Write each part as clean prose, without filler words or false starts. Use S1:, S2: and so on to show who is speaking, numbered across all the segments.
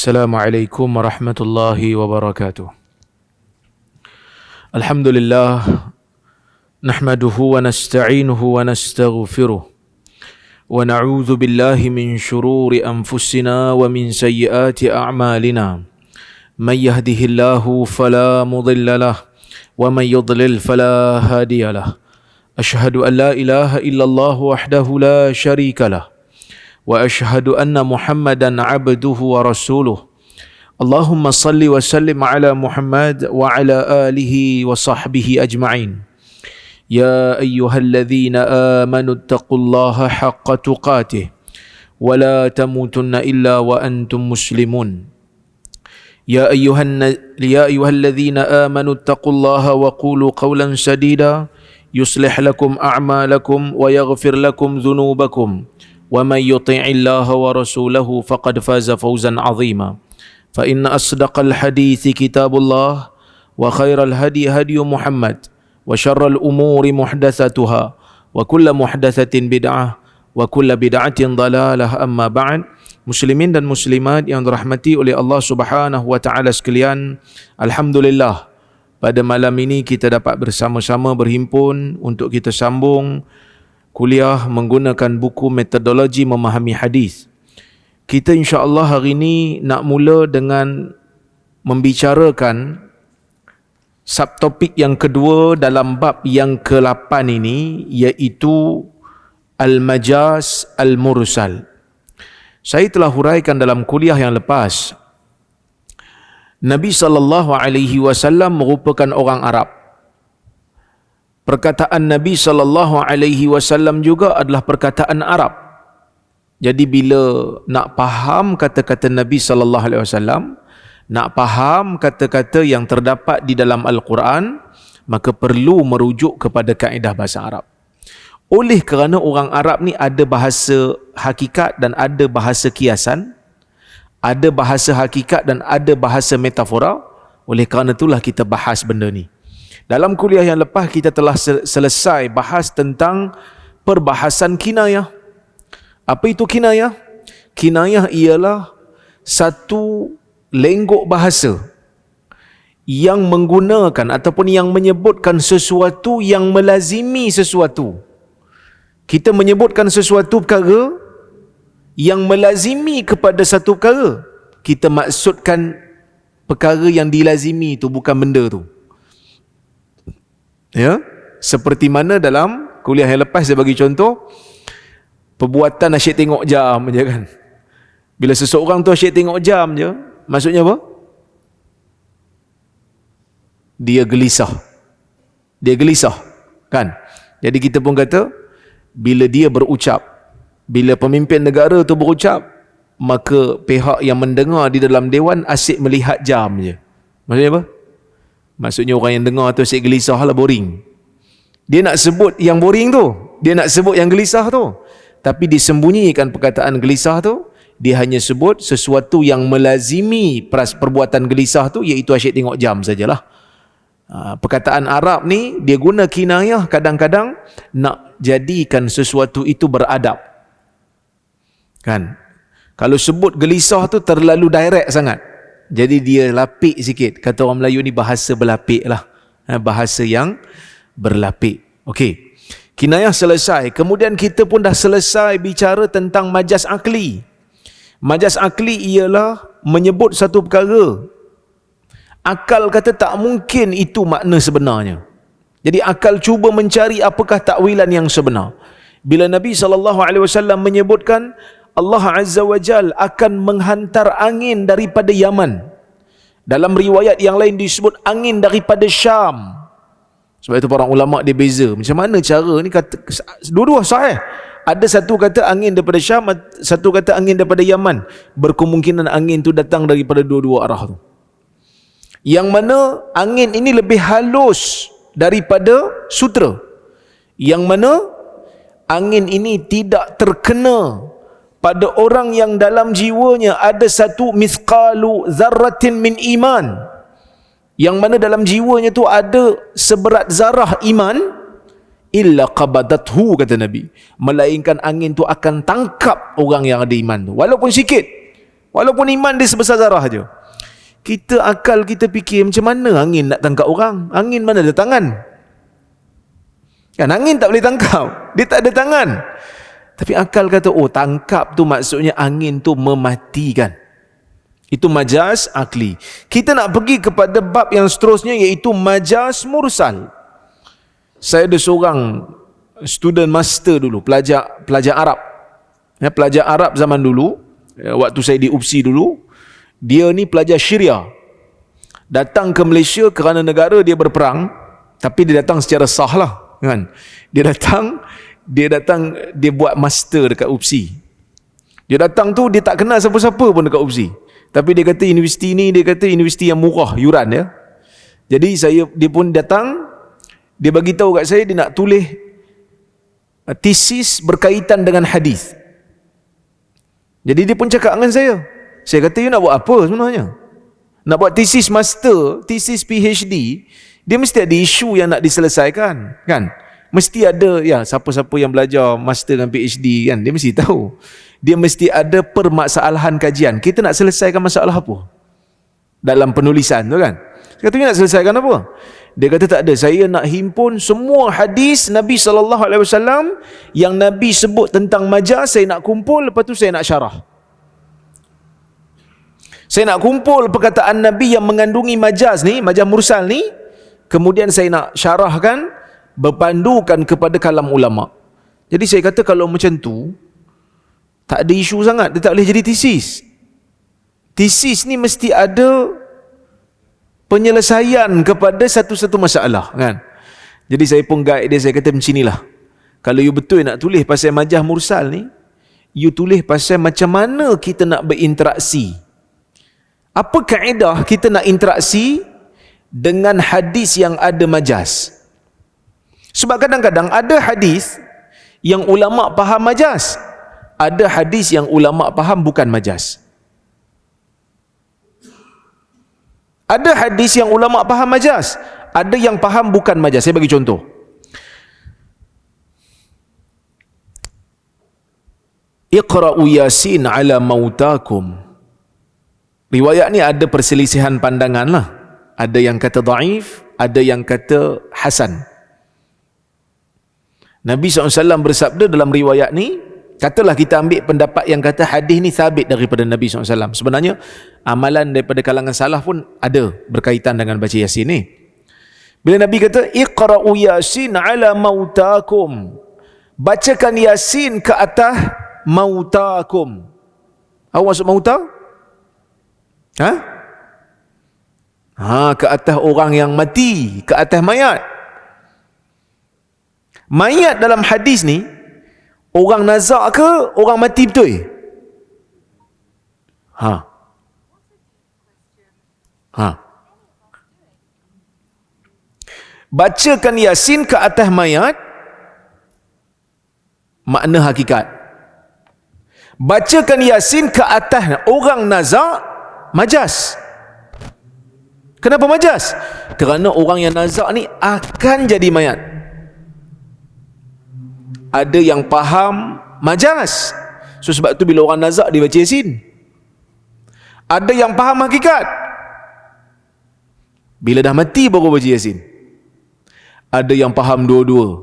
S1: Assalamualaikum warahmatullahi wabarakatuh. Alhamdulillah, nahmaduhu wa nasta'inuhu wa nastaghfiruh wa na'udzu billahi min shururi anfusina wa min sayyiati a'malina. Man yahdihillahu fala mudilla lah wa man yudlil fala hadiya lah. Ashhadu an la ilaha illallah wahdahu la syarika lah wa ashhadu anna Muhammadan abduhu wa rasuluh. Allahumma salli wa sallim ala Muhammad wa ala alihi wa sahbihi ajma'in. Ya ayyuhalladzina amanu taqullaha haqqa tuqatih wa la tamutunna illa wa antum muslimun. Ya ayyuhalladzina amanu taqullaha wa qulu qawlan sadida yuslih lakum a'malakum wa yaghfir lakum dhunubakum. ومن يطع الله ورسوله فقد فاز فوزا عظيما فإن أصدق الحديث كتاب الله وخير الهدي هدي محمد وشر الأمور محدثاتها وكل محدثة بدعة وكل بدعة ضلالة. أما بعد, muslimin dan muslimat yang dirahmati oleh Allah Subhanahu wa taala sekalian, alhamdulillah pada malam ini kita dapat bersama-sama berhimpun untuk kita sambung kuliah menggunakan buku metodologi memahami hadis. Kita insya-Allah hari ini nak mula dengan membicarakan subtopik yang kedua dalam bab yang ke-8 ini, iaitu al-majaz al-mursal. Saya telah huraikan dalam kuliah yang lepas, Nabi SAW merupakan orang Arab. Perkataan Nabi SAW juga adalah perkataan Arab. Jadi bila nak faham kata-kata Nabi SAW, nak faham kata-kata yang terdapat di dalam Al-Quran, maka perlu merujuk kepada kaedah bahasa Arab. Oleh kerana orang Arab ni ada bahasa hakikat dan ada bahasa kiasan, ada bahasa hakikat dan ada bahasa metafora, oleh kerana itulah kita bahas benda ni. Dalam kuliah yang lepas kita telah selesai bahas tentang perbahasan kinayah. Apa itu kinayah? Kinayah ialah satu lenggok bahasa yang menggunakan ataupun yang menyebutkan sesuatu yang melazimi sesuatu. Kita menyebutkan sesuatu perkara yang melazimi kepada satu perkara. Kita maksudkan perkara yang dilazimi itu, bukan benda tu. Ya, seperti mana dalam kuliah yang lepas saya bagi contoh, perbuatan asyik tengok jam je kan. Bila seseorang tu asyik tengok jam je, maksudnya apa? Dia gelisah. Dia gelisah, kan? Jadi kita pun kata, bila dia berucap, bila pemimpin negara tu berucap, maka pihak yang mendengar di dalam dewan asyik melihat jam je. Maksudnya apa? Maksudnya orang yang dengar tu asyik gelisah lah, boring. Dia nak sebut yang boring tu, dia nak sebut yang gelisah tu, tapi disembunyikan perkataan gelisah tu. Dia hanya sebut sesuatu yang melazimi perbuatan gelisah tu, iaitu asyik tengok jam sajalah. Perkataan Arab ni dia guna kinayah kadang-kadang nak jadikan sesuatu itu beradab, kan? Kalau sebut gelisah tu terlalu direct sangat, jadi dia lapik sikit. Kata orang Melayu ni bahasa berlapik lah, bahasa yang berlapik. Okey, kinayah selesai. Kemudian kita pun dah selesai bicara tentang majaz akli. Majaz akli ialah menyebut satu perkara, akal kata tak mungkin itu makna sebenarnya. Jadi akal cuba mencari apakah takwilan yang sebenar. Bila Nabi SAW menyebutkan Allah Azza wa Jal akan menghantar angin daripada Yaman, dalam riwayat yang lain disebut angin daripada Syam. Sebab itu para ulama dia beza macam mana cara ni, kata dua-dua sahih. Ada satu kata angin daripada Syam, satu kata angin daripada Yaman. Berkemungkinan angin tu datang daripada dua-dua arah tu. Yang mana angin ini lebih halus daripada sutera. Yang mana angin ini tidak terkena pada orang yang dalam jiwanya ada satu mithqalu zarratin min iman, yang mana dalam jiwanya tu ada seberat zarah iman, illa qabadathu, kata Nabi, melainkan angin tu akan tangkap orang yang ada iman tu, walaupun sikit, Walaupun iman dia sebesar zarah je. Akal kita fikir macam mana angin nak tangkap orang? Angin mana ada tangan? Kan angin tak boleh tangkap. Dia tak ada tangan. Tapi akal kata, oh tangkap tu maksudnya angin tu mematikan. Itu majaz akli. Kita nak pergi kepada bab yang seterusnya, iaitu majaz mursal. Saya ada seorang student master dulu, pelajar Arab. Pelajar Arab zaman dulu, waktu saya di UPSI dulu, dia ni pelajar Syria. Datang ke Malaysia kerana negara dia berperang, tapi dia datang secara sah lah, kan? Dia datang dia buat master dekat UPSI. Dia datang tu dia tak kenal siapa-siapa pun dekat UPSI. Tapi dia kata universiti ni, dia kata universiti yang murah yuran dia. Jadi dia pun datang, dia bagi tahu kat saya dia nak tulis tesis berkaitan dengan hadis. Jadi dia pun cakap dengan saya. Saya kata, you nak buat apa sebenarnya? Nak buat tesis master, tesis PhD, dia mesti ada isu yang nak diselesaikan, kan? Mesti ada, ya, siapa-siapa yang belajar master dan PhD, kan, dia mesti tahu. Dia mesti ada permasalahan kajian. Kita nak selesaikan masalah apa dalam penulisan tu, kan? Saya kata, you nak selesaikan apa? Dia kata, tak ada, saya nak himpun semua hadis Nabi SAW yang Nabi sebut tentang majaz, saya nak kumpul, lepas tu saya nak syarah. Saya nak kumpul perkataan Nabi yang mengandungi majaz ni, majaz mursal ni, kemudian saya nak syarahkan berpandukan kepada kalam ulama. Jadi saya kata, kalau macam tu tak ada isu sangat, dia tak boleh jadi tesis. Tesis ni mesti ada penyelesaian kepada satu-satu masalah, kan? Jadi saya pun guide dia, saya kata macam inilah, kalau you betul nak tulis pasal majaz mursal ni, you tulis pasal macam mana kita nak berinteraksi. Apa kaedah kita nak interaksi dengan hadis yang ada majaz? Sebab kadang-kadang ada hadis yang ulama faham majaz, ada hadis yang ulama faham bukan majaz. Ada hadis yang ulama faham majaz, ada yang faham bukan majaz. Saya bagi contoh. Iqra'u Yasin ala mautakum. Riwayat ni ada perselisihan pandangan lah. Ada yang kata dhaif, ada yang kata hasan. Nabi SAW bersabda dalam riwayat ni, katalah kita ambil pendapat yang kata hadis ni sabit daripada Nabi SAW. Sebenarnya amalan daripada kalangan salaf pun ada berkaitan dengan baca Yasin ni. Bila Nabi kata, Iqra'u Yasin ala mautakum, bacakan Yasin ke atas mautakum. Apa maksud mauta? Ke atas orang yang mati, ke atas mayat. Mayat dalam hadis ni, orang nazak ke orang mati betul? Bacakan Yasin ke atas mayat, makna hakikat. Bacakan Yasin ke atas orang nazak, majaz. Kenapa majaz? Kerana orang yang nazak ni akan jadi mayat. Ada yang faham majaz, so sebab tu bila orang nazak dia baca Yasin. Ada yang faham hakikat, bila dah mati baru baca Yasin. Ada yang faham dua-dua,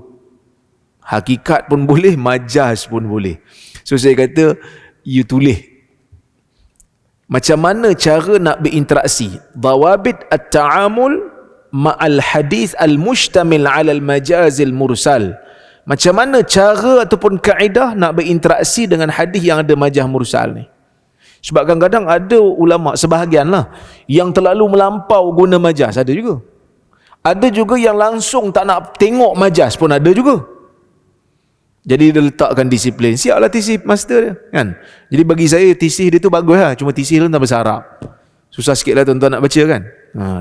S1: hakikat pun boleh, majaz pun boleh. So saya kata, you tulis macam mana cara nak berinteraksi, dawabit at-ta'amul ma'al hadis al-mustamil 'ala al-majazil mursal. Macam mana cara ataupun kaedah nak berinteraksi dengan hadis yang ada majaz mursal ni. Sebab kadang-kadang ada ulama, sebahagian lah, yang terlalu melampau guna majaz, ada juga. Ada juga yang langsung tak nak tengok majaz pun ada juga. Jadi dia letakkan disiplin, siaplah tesis master dia, kan. Jadi bagi saya tesis dia tu bagus lah, cuma tesis dia dalam bahasa Arab, susah sikit lah tuan-tuan nak baca, kan.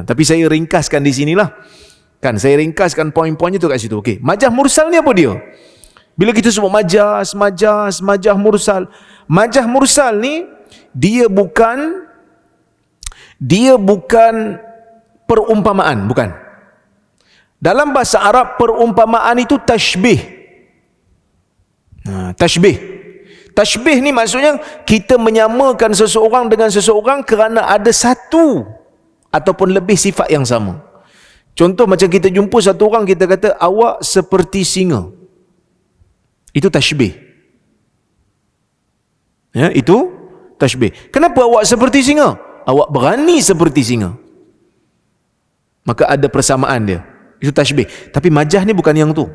S1: Tapi saya ringkaskan di sinilah, kan. Saya ringkaskan poin-poinnya tu kat situ. Okey, majaz mursal ni apa dia? Bila kita sebut majaz mursal, majaz mursal ni dia bukan perumpamaan, bukan. Dalam bahasa Arab perumpamaan itu tashbih. Tashbih. Tashbih ni maksudnya kita menyamakan seseorang dengan seseorang kerana ada satu ataupun lebih sifat yang sama. Contoh macam kita jumpa satu orang, kita kata awak seperti singa. Itu tashbih. Ya, itu tashbih. Kenapa awak seperti singa? Awak berani seperti singa. Maka ada persamaan dia. Itu tashbih. Tapi majaz ni bukan yang tu.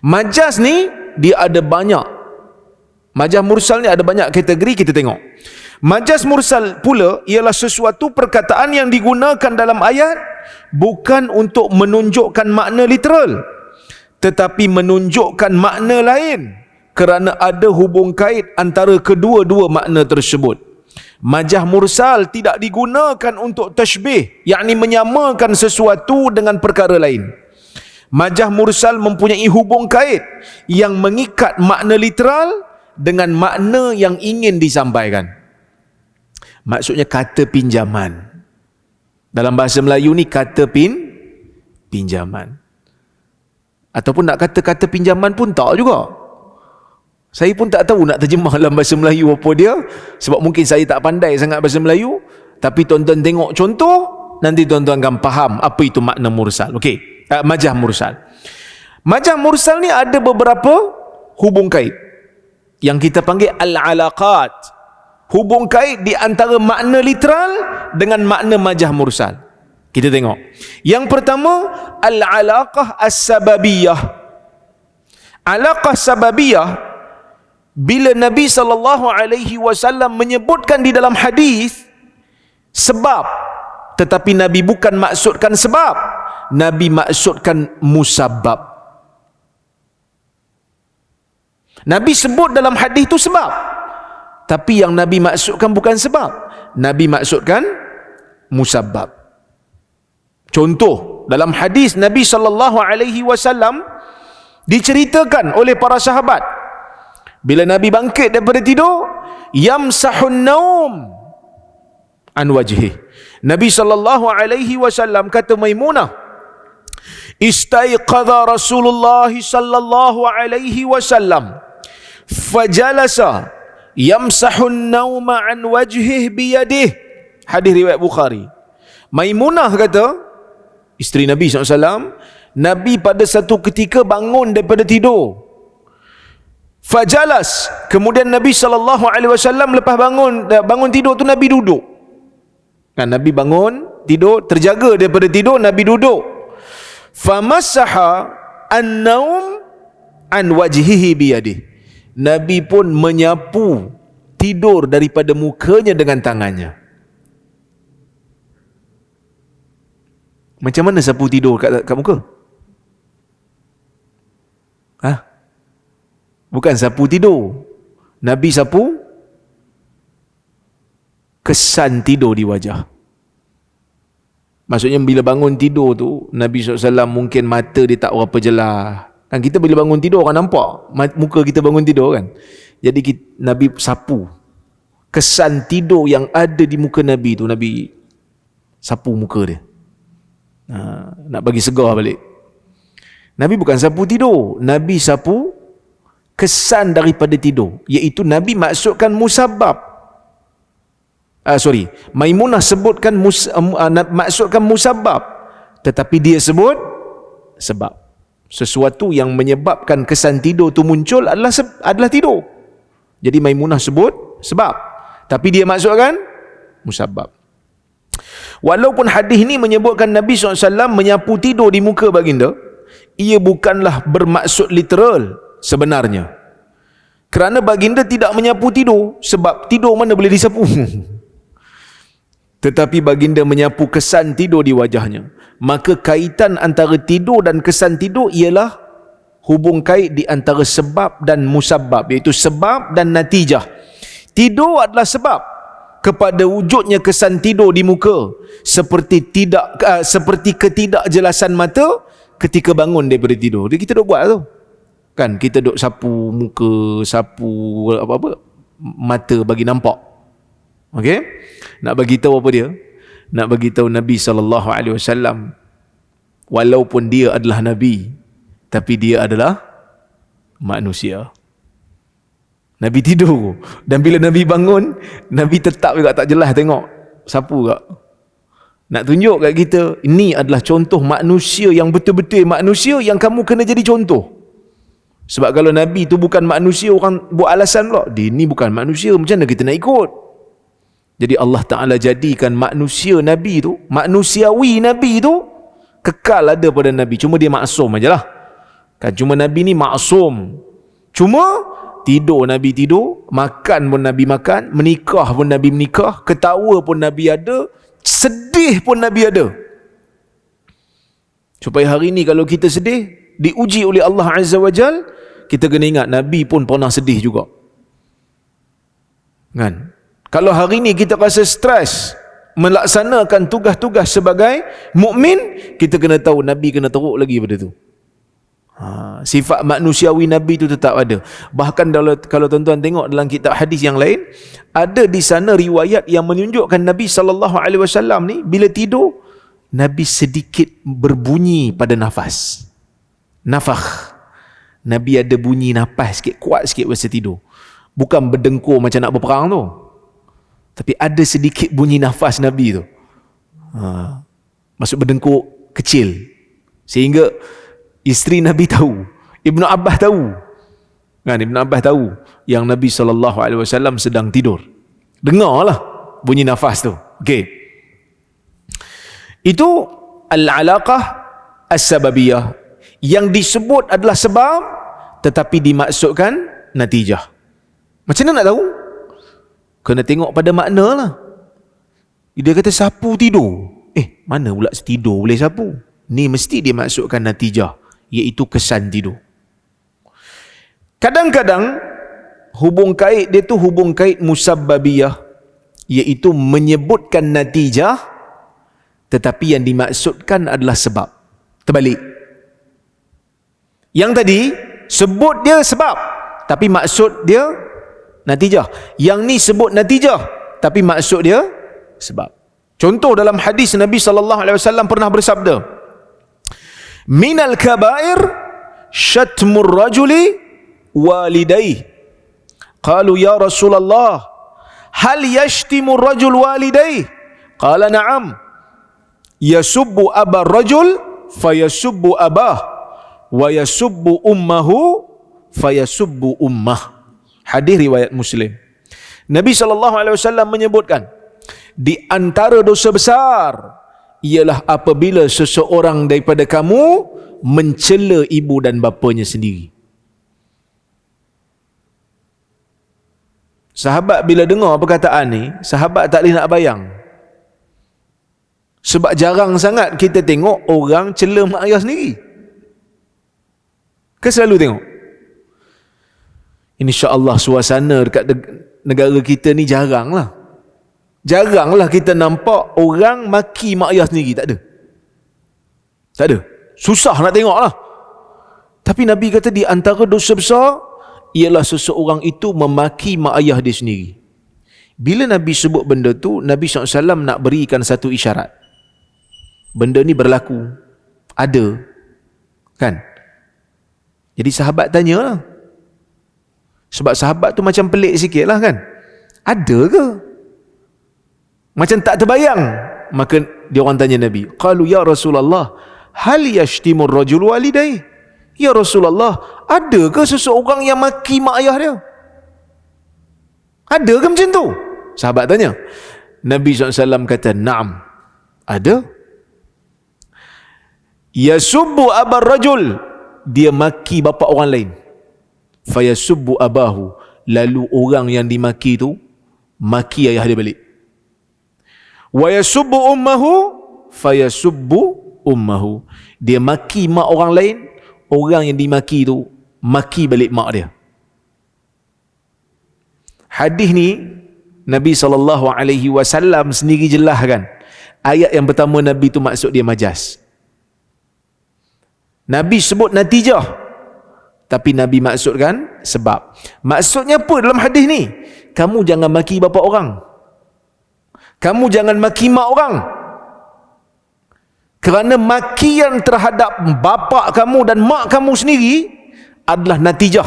S1: Majaz ni dia ada banyak. Majaz mursal ni ada banyak kategori, kita tengok. Majaz mursal pula ialah sesuatu perkataan yang digunakan dalam ayat bukan untuk menunjukkan makna literal, tetapi menunjukkan makna lain kerana ada hubung kait antara kedua-dua makna tersebut. Majaz mursal tidak digunakan untuk tashbih, yakni menyamakan sesuatu dengan perkara lain. Majaz mursal mempunyai hubung kait yang mengikat makna literal dengan makna yang ingin disampaikan. Maksudnya kata pinjaman. Dalam bahasa Melayu ni kata pinjaman. Ataupun nak kata pinjaman pun tak juga. Saya pun tak tahu nak terjemah dalam bahasa Melayu apa dia, sebab mungkin saya tak pandai sangat bahasa Melayu. Tapi tuan-tuan tengok contoh, nanti tuan-tuan akan faham apa itu makna mursal. Okey, majaz mursal. Majaz mursal ni ada beberapa hubung kait yang kita panggil al-alaqat. Hubung kait di antara makna literal dengan makna majaz mursal. Kita tengok. Yang pertama, al-alaqah as-sababiyah. Alaqah sababiyah, bila Nabi SAW menyebutkan di dalam hadis sebab, tetapi Nabi bukan maksudkan sebab, Nabi maksudkan musabbab. Nabi sebut dalam hadis itu sebab, tapi yang Nabi maksudkan bukan sebab, Nabi maksudkan musabbab. Contoh, dalam hadis Nabi SAW diceritakan oleh para sahabat, bila Nabi bangkit daripada tidur, yamsahun naum an wajhi. Nabi SAW kata Maimunah, istaiqadha Rasulullah sallallahu alaihi wasallam fajalasa yamsahun nauma an wajhih biyadih. Hadis riwayat Bukhari. Maimunah kata, isteri Nabi SAW, Nabi pada satu ketika bangun daripada tidur. Fajalas, kemudian Nabi SAW lepas bangun tidur tu Nabi duduk. Kan, Nabi bangun tidur, terjaga daripada tidur, Nabi duduk. Famassaha an-naum an wajhihi biyadih. Nabi pun menyapu tidur daripada mukanya dengan tangannya. Macam mana sapu tidur kat muka? Bukan sapu tidur. Nabi sapu kesan tidur di wajah. Maksudnya bila bangun tidur tu, Nabi SAW mungkin mata dia tak berapa jelas. Kan kita bila bangun tidur orang nampak muka kita bangun tidur kan. Jadi Nabi sapu kesan tidur yang ada di muka Nabi tu, Nabi sapu muka dia. Nak bagi segar balik. Nabi bukan sapu tidur, Nabi sapu kesan daripada tidur, iaitu Nabi maksudkan musabbab. Maimunah sebutkan maksudkan musabbab, tetapi dia sebut sebab. Sesuatu yang menyebabkan kesan tidur tu muncul adalah tidur. Jadi Maimunah sebut sebab, tapi dia maksudkan musabbab. Walaupun hadis ini menyebutkan Nabi SAW menyapu tidur di muka baginda, ia bukanlah bermaksud literal sebenarnya. Kerana baginda tidak menyapu tidur, sebab tidur mana boleh disapu. Tetapi baginda menyapu kesan tidur di wajahnya. Maka kaitan antara tidur dan kesan tidur ialah hubung kait di antara sebab dan musabbab, iaitu sebab dan natijah. Tidur adalah sebab kepada wujudnya kesan tidur di muka, seperti ketidakjelasan mata ketika bangun daripada tidur. Dia kita duk buat tu. Kan kita duk sapu muka, sapu apa-apa mata bagi nampak. Okey? Nak bagi tahu apa dia? Nak bagi tahu Nabi SAW walaupun dia adalah nabi, tapi dia adalah manusia. Nabi tidur. Dan bila Nabi bangun, Nabi tetap juga tak jelas tengok siapa juga. Nak tunjuk kat kita, ini adalah contoh manusia yang betul-betul manusia yang kamu kena jadi contoh. Sebab kalau Nabi tu bukan manusia, orang buat alasan pula, dia ni bukan manusia, macam mana kita nak ikut? Jadi Allah Ta'ala jadikan manusia Nabi tu, manusiawi Nabi tu, kekal ada pada Nabi. Cuma dia maksum ajalah. Kan, cuma Nabi ni maksum. Cuma tidur Nabi tidur, makan pun Nabi makan, menikah pun Nabi menikah, ketawa pun Nabi ada, sedih pun Nabi ada. Supaya hari ni kalau kita sedih, diuji oleh Allah Azza wa Jal, kita kena ingat Nabi pun pernah sedih juga. Kan? Kalau hari ni kita rasa stres melaksanakan tugas-tugas sebagai mukmin, kita kena tahu Nabi kena teruk lagi pada tu. Sifat manusiawi Nabi itu tetap ada. Bahkan kalau tuan-tuan tengok dalam kitab hadis yang lain, ada di sana riwayat yang menunjukkan Nabi SAW ni bila tidur, Nabi sedikit berbunyi pada nafas. Nafakh. Nabi ada bunyi nafas sikit, kuat sikit masa tidur. Bukan berdengkur macam nak berperang tu, tapi ada sedikit bunyi nafas Nabi tu. Maksud berdengkur kecil, sehingga isteri Nabi tahu, Ibnu Abbas tahu. Kan, Ibnu Abbas tahu yang Nabi SAW sedang tidur. Dengarlah bunyi nafas tu. Okey. Itu al-alaqah as-sababiyah. Yang disebut adalah sebab, tetapi dimaksudkan natijah. Macam mana nak tahu? Kena tengok pada makna lah. Dia kata sapu tidur. Mana pula tidur boleh sapu? Ni mesti dia maksudkan natijah, iaitu kesan tidur. Kadang-kadang hubung kait dia tu hubung kait musabbabiyah, iaitu menyebutkan natijah, tetapi yang dimaksudkan adalah sebab. Terbalik. Yang tadi sebut dia sebab, tapi maksud dia natijah. Yang ni sebut natijah, tapi maksud dia sebab. Contoh dalam hadis Nabi SAW pernah bersabda, minal kabair syatmur rajuli walidayh. Qalu ya Rasulullah, hal yashtimur rajul walidayh? Qala na'am. Yasubbu abar rajul fayasubbu abah, wa yasubbu ummahu fayasubbu ummah. Hadis riwayat Muslim. Nabi SAW menyebutkan, di antara dosa besar ialah apabila seseorang daripada kamu mencela ibu dan bapanya sendiri. Sahabat bila dengar perkataan ni, sahabat tak boleh nak bayang. Sebab jarang sangat kita tengok orang cela mak ayah sendiri. Ke selalu tengok? InsyaAllah suasana dekat negara kita ni jaranglah. Jaranglah kita nampak orang maki mak ayah sendiri. Tak ada. Tak ada. Susah nak tengok lah. Tapi Nabi kata di antara dosa besar ialah seseorang itu memaki mak ayah dia sendiri. Bila Nabi sebut benda tu, Nabi SAW nak berikan satu isyarat. Benda ni berlaku. Ada. Kan? Jadi sahabat tanya lah. Sebab sahabat tu macam pelik sikit lah kan. Ada ke? Macam tak terbayang. Maka dia orang tanya Nabi, qalu ya Rasulullah, hal yashtimur rajul walidayh? Ya Rasulullah, ada ke seseorang yang maki mak ayah dia? Ada ke macam tu? Sahabat tanya. Nabi SAW kata, na'am, ada. Yasubbu abar rajul, dia maki bapa orang lain. Fayasubbu abahu, lalu orang yang dimaki tu maki ayah dia balik. Wa yasubbu ummahu fayasubbu ummahu, dia maki mak orang lain, orang yang dimaki tu maki balik mak dia. Hadis ni Nabi SAW sendiri jelaskan. Ayat yang pertama Nabi tu maksud dia majas. Nabi sebut natijah, tapi Nabi maksudkan sebab. Maksudnya apa dalam hadis ni? Kamu jangan maki bapa orang. Kamu jangan maki mak orang. Kerana makian terhadap bapa kamu dan mak kamu sendiri adalah natijah.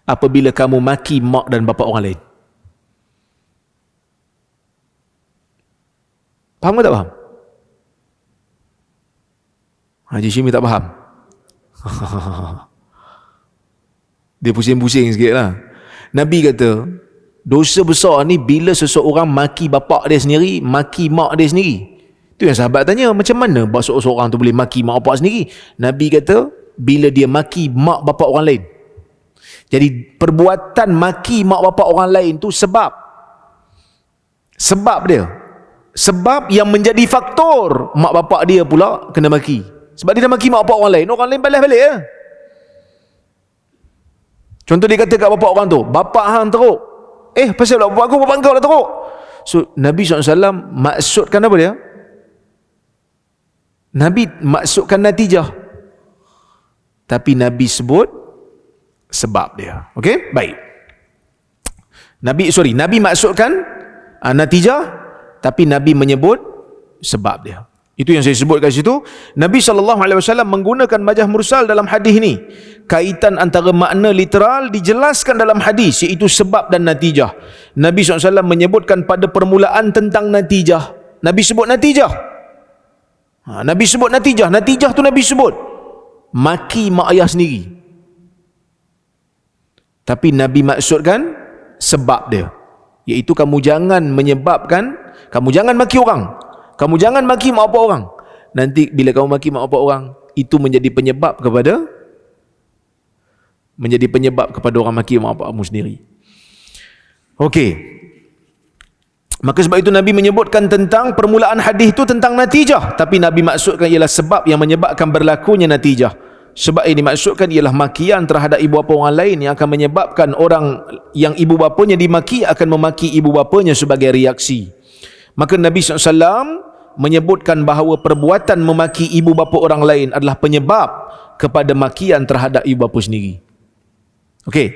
S1: apabila kamu maki mak dan bapa orang lain. Faham ke tak faham? Haji Syimi tak faham. Dia pusing-pusing sikit lah. Nabi kata, dosa besar ni bila seseorang maki bapa dia sendiri, maki mak dia sendiri. Tu yang sahabat tanya, macam mana seorang tu boleh maki mak bapa sendiri? Nabi kata, bila dia maki mak bapa orang lain. Jadi perbuatan maki mak bapa orang lain tu sebab dia. Sebab yang menjadi faktor mak bapak dia pula kena maki. Sebab dia dah maki mak bapak orang lain balas balik ya. Contoh dia kata kat bapak orang tu, bapak hang teruk. Pasal bapak kau lah teruk. So Nabi SAW maksudkan apa dia? Nabi maksudkan natijah. Tapi Nabi sebut sebab dia. Okey? Baik. Nabi maksudkan natijah, tapi Nabi menyebut sebab dia. Itu yang saya sebut kat situ. Nabi SAW menggunakan majaz mursal dalam hadis ni. Kaitan antara makna literal dijelaskan dalam hadis, iaitu sebab dan natijah. Nabi SAW menyebutkan pada permulaan tentang natijah. Nabi sebut natijah. Nabi sebut natijah. Natijah tu Nabi sebut maki mak ayah sendiri. Tapi Nabi maksudkan sebab dia, iaitu kamu jangan maki orang. Kamu jangan maki mak bapak orang. Nanti bila kamu maki mak bapak orang, itu menjadi penyebab kepada orang maki mak bapakmu sendiri. Okey. Maka sebab itu Nabi menyebutkan tentang permulaan hadis itu tentang natijah, tapi Nabi maksudkan ialah sebab yang menyebabkan berlakunya natijah. Sebab yang dimaksudkan ialah makian terhadap ibu bapa orang lain yang akan menyebabkan orang yang ibu bapanya dimaki akan memaki ibu bapanya sebagai reaksi. Maka Nabi SAW menyebutkan bahawa perbuatan memaki ibu bapa orang lain adalah penyebab kepada makian terhadap ibu bapa sendiri. Okey.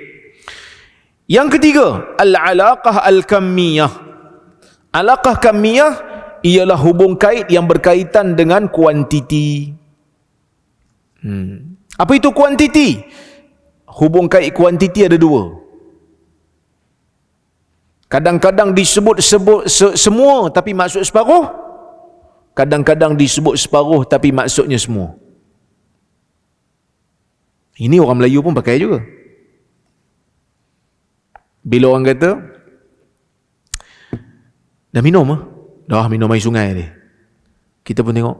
S1: Yang ketiga, al-alaqah al-kammiyah. Alaqah kammiyah ialah hubung kait yang berkaitan dengan kuantiti. Apa itu kuantiti? Hubung kait kuantiti ada dua. Kadang-kadang disebut semua tapi maksud separuh. Kadang-kadang disebut separuh tapi maksudnya semua. Ini orang Melayu pun pakai juga. Bila orang kata, dah minum ah? Dah minum air sungai ni. Kita pun tengok,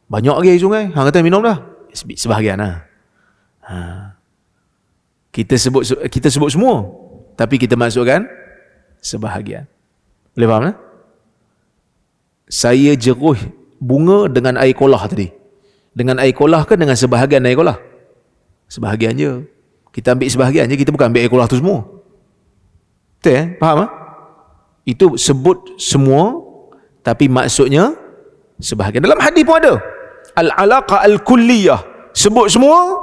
S1: banyak lagi air sungai. Hang kata minum dah? Sebahagian lah. Kita sebut semua, tapi kita masukkan sebahagian. Boleh faham tak? Saya jeruh bunga dengan air kolah tadi. Dengan air kolah ke dengan sebahagian air kolah? Sebahagian je. Kita ambil sebahagian je, kita bukan ambil air kolah tu semua. Betul faham tak? Itu sebut semua, tapi maksudnya sebahagian. Dalam hadis pun ada al-alaqah al-kulliyah, sebut semua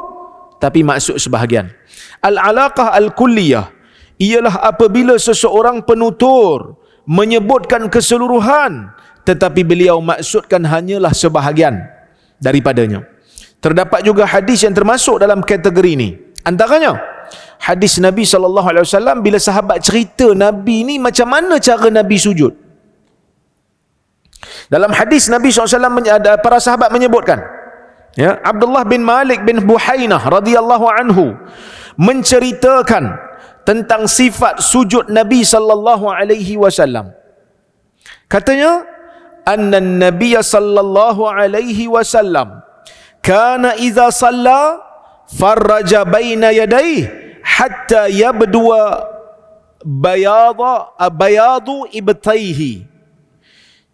S1: tapi maksud sebahagian. Al-alaqah al-kulliyah ialah apabila seseorang penutur menyebutkan keseluruhan tetapi beliau maksudkan hanyalah sebahagian daripadanya. Terdapat juga hadis yang termasuk dalam kategori ini. Antaranya hadis Nabi SAW bila sahabat cerita Nabi ni macam mana cara Nabi sujud. Dalam hadis Nabi SAW para sahabat menyebutkan, ya, Abdullah bin Malik bin Buhainah radhiyallahu anhu menceritakan tentang sifat sujud Nabi sallallahu alaihi wasallam. Katanya, anna Nabiy sallallahu alaihi wasallam kana idza shalla farraja baina yadayhi hatta yabdua bayadu ibtaihi.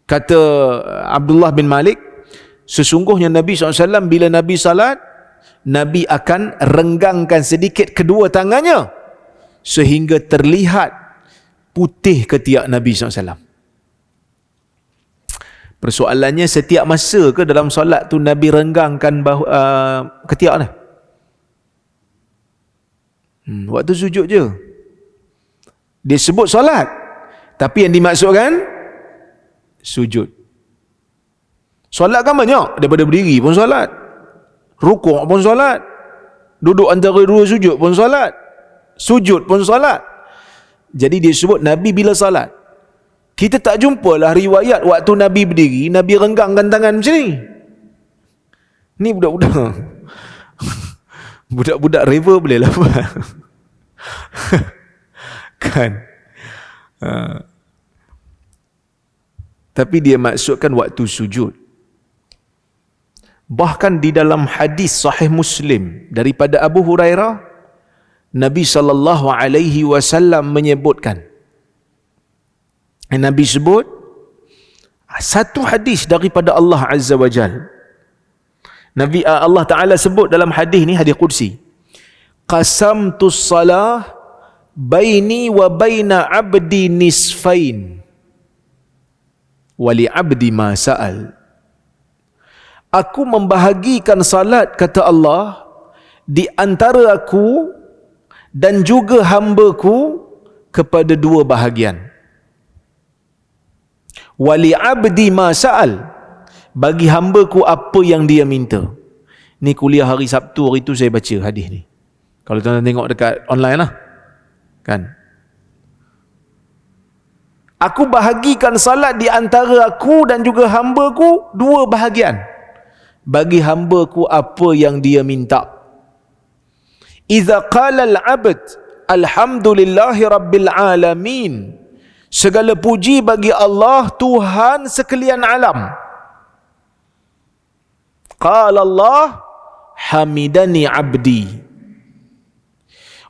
S1: Kata Abdullah bin Malik, sesungguhnya Nabi SAW bila Nabi salat, Nabi akan renggangkan sedikit kedua tangannya sehingga terlihat putih ketiak Nabi SAW. Persoalannya, setiap masa ke dalam solat tu Nabi renggangkan ketiak ni? Waktu sujud je. Dia sebut solat, tapi yang dimaksudkan sujud. Solat kan banyak, daripada berdiri pun solat, rukuk pun solat, duduk antara dua sujud pun solat. Sujud pun solat. Jadi dia sebut Nabi bila solat. Kita tak jumpalah riwayat waktu Nabi berdiri, Nabi renggangkan tangan macam ni. Ni budak-budak. Budak-budak reva boleh lah buat. Kan? Tapi dia maksudkan waktu sujud. Bahkan di dalam hadis sahih Muslim daripada Abu Hurairah, Nabi SAW menyebutkan, Nabi sebut satu hadis daripada Allah Azza wa Jal. Allah Ta'ala sebut dalam hadis ni, hadis Qudsi, qasamtus salah baini wa baina abdi nisfain wali abdi ma sa'al. Aku membahagikan salat, kata Allah, di antara aku dan juga hamba-Ku kepada dua bahagian. Wali abdi ma sa'al, bagi hamba-Ku apa yang dia minta. Ni kuliah hari Sabtu hari tu saya baca hadis ni. Kalau tuan-tuan tengok dekat online lah. Kan? Aku bahagikan salat di antara aku dan juga hamba-Ku dua bahagian. Bagi hamba-Ku apa yang dia minta. Iza qala al-abd alhamdulillahi rabbil alamin, segala puji bagi Allah, Tuhan sekalian alam. Qala Allah hamidani abdi.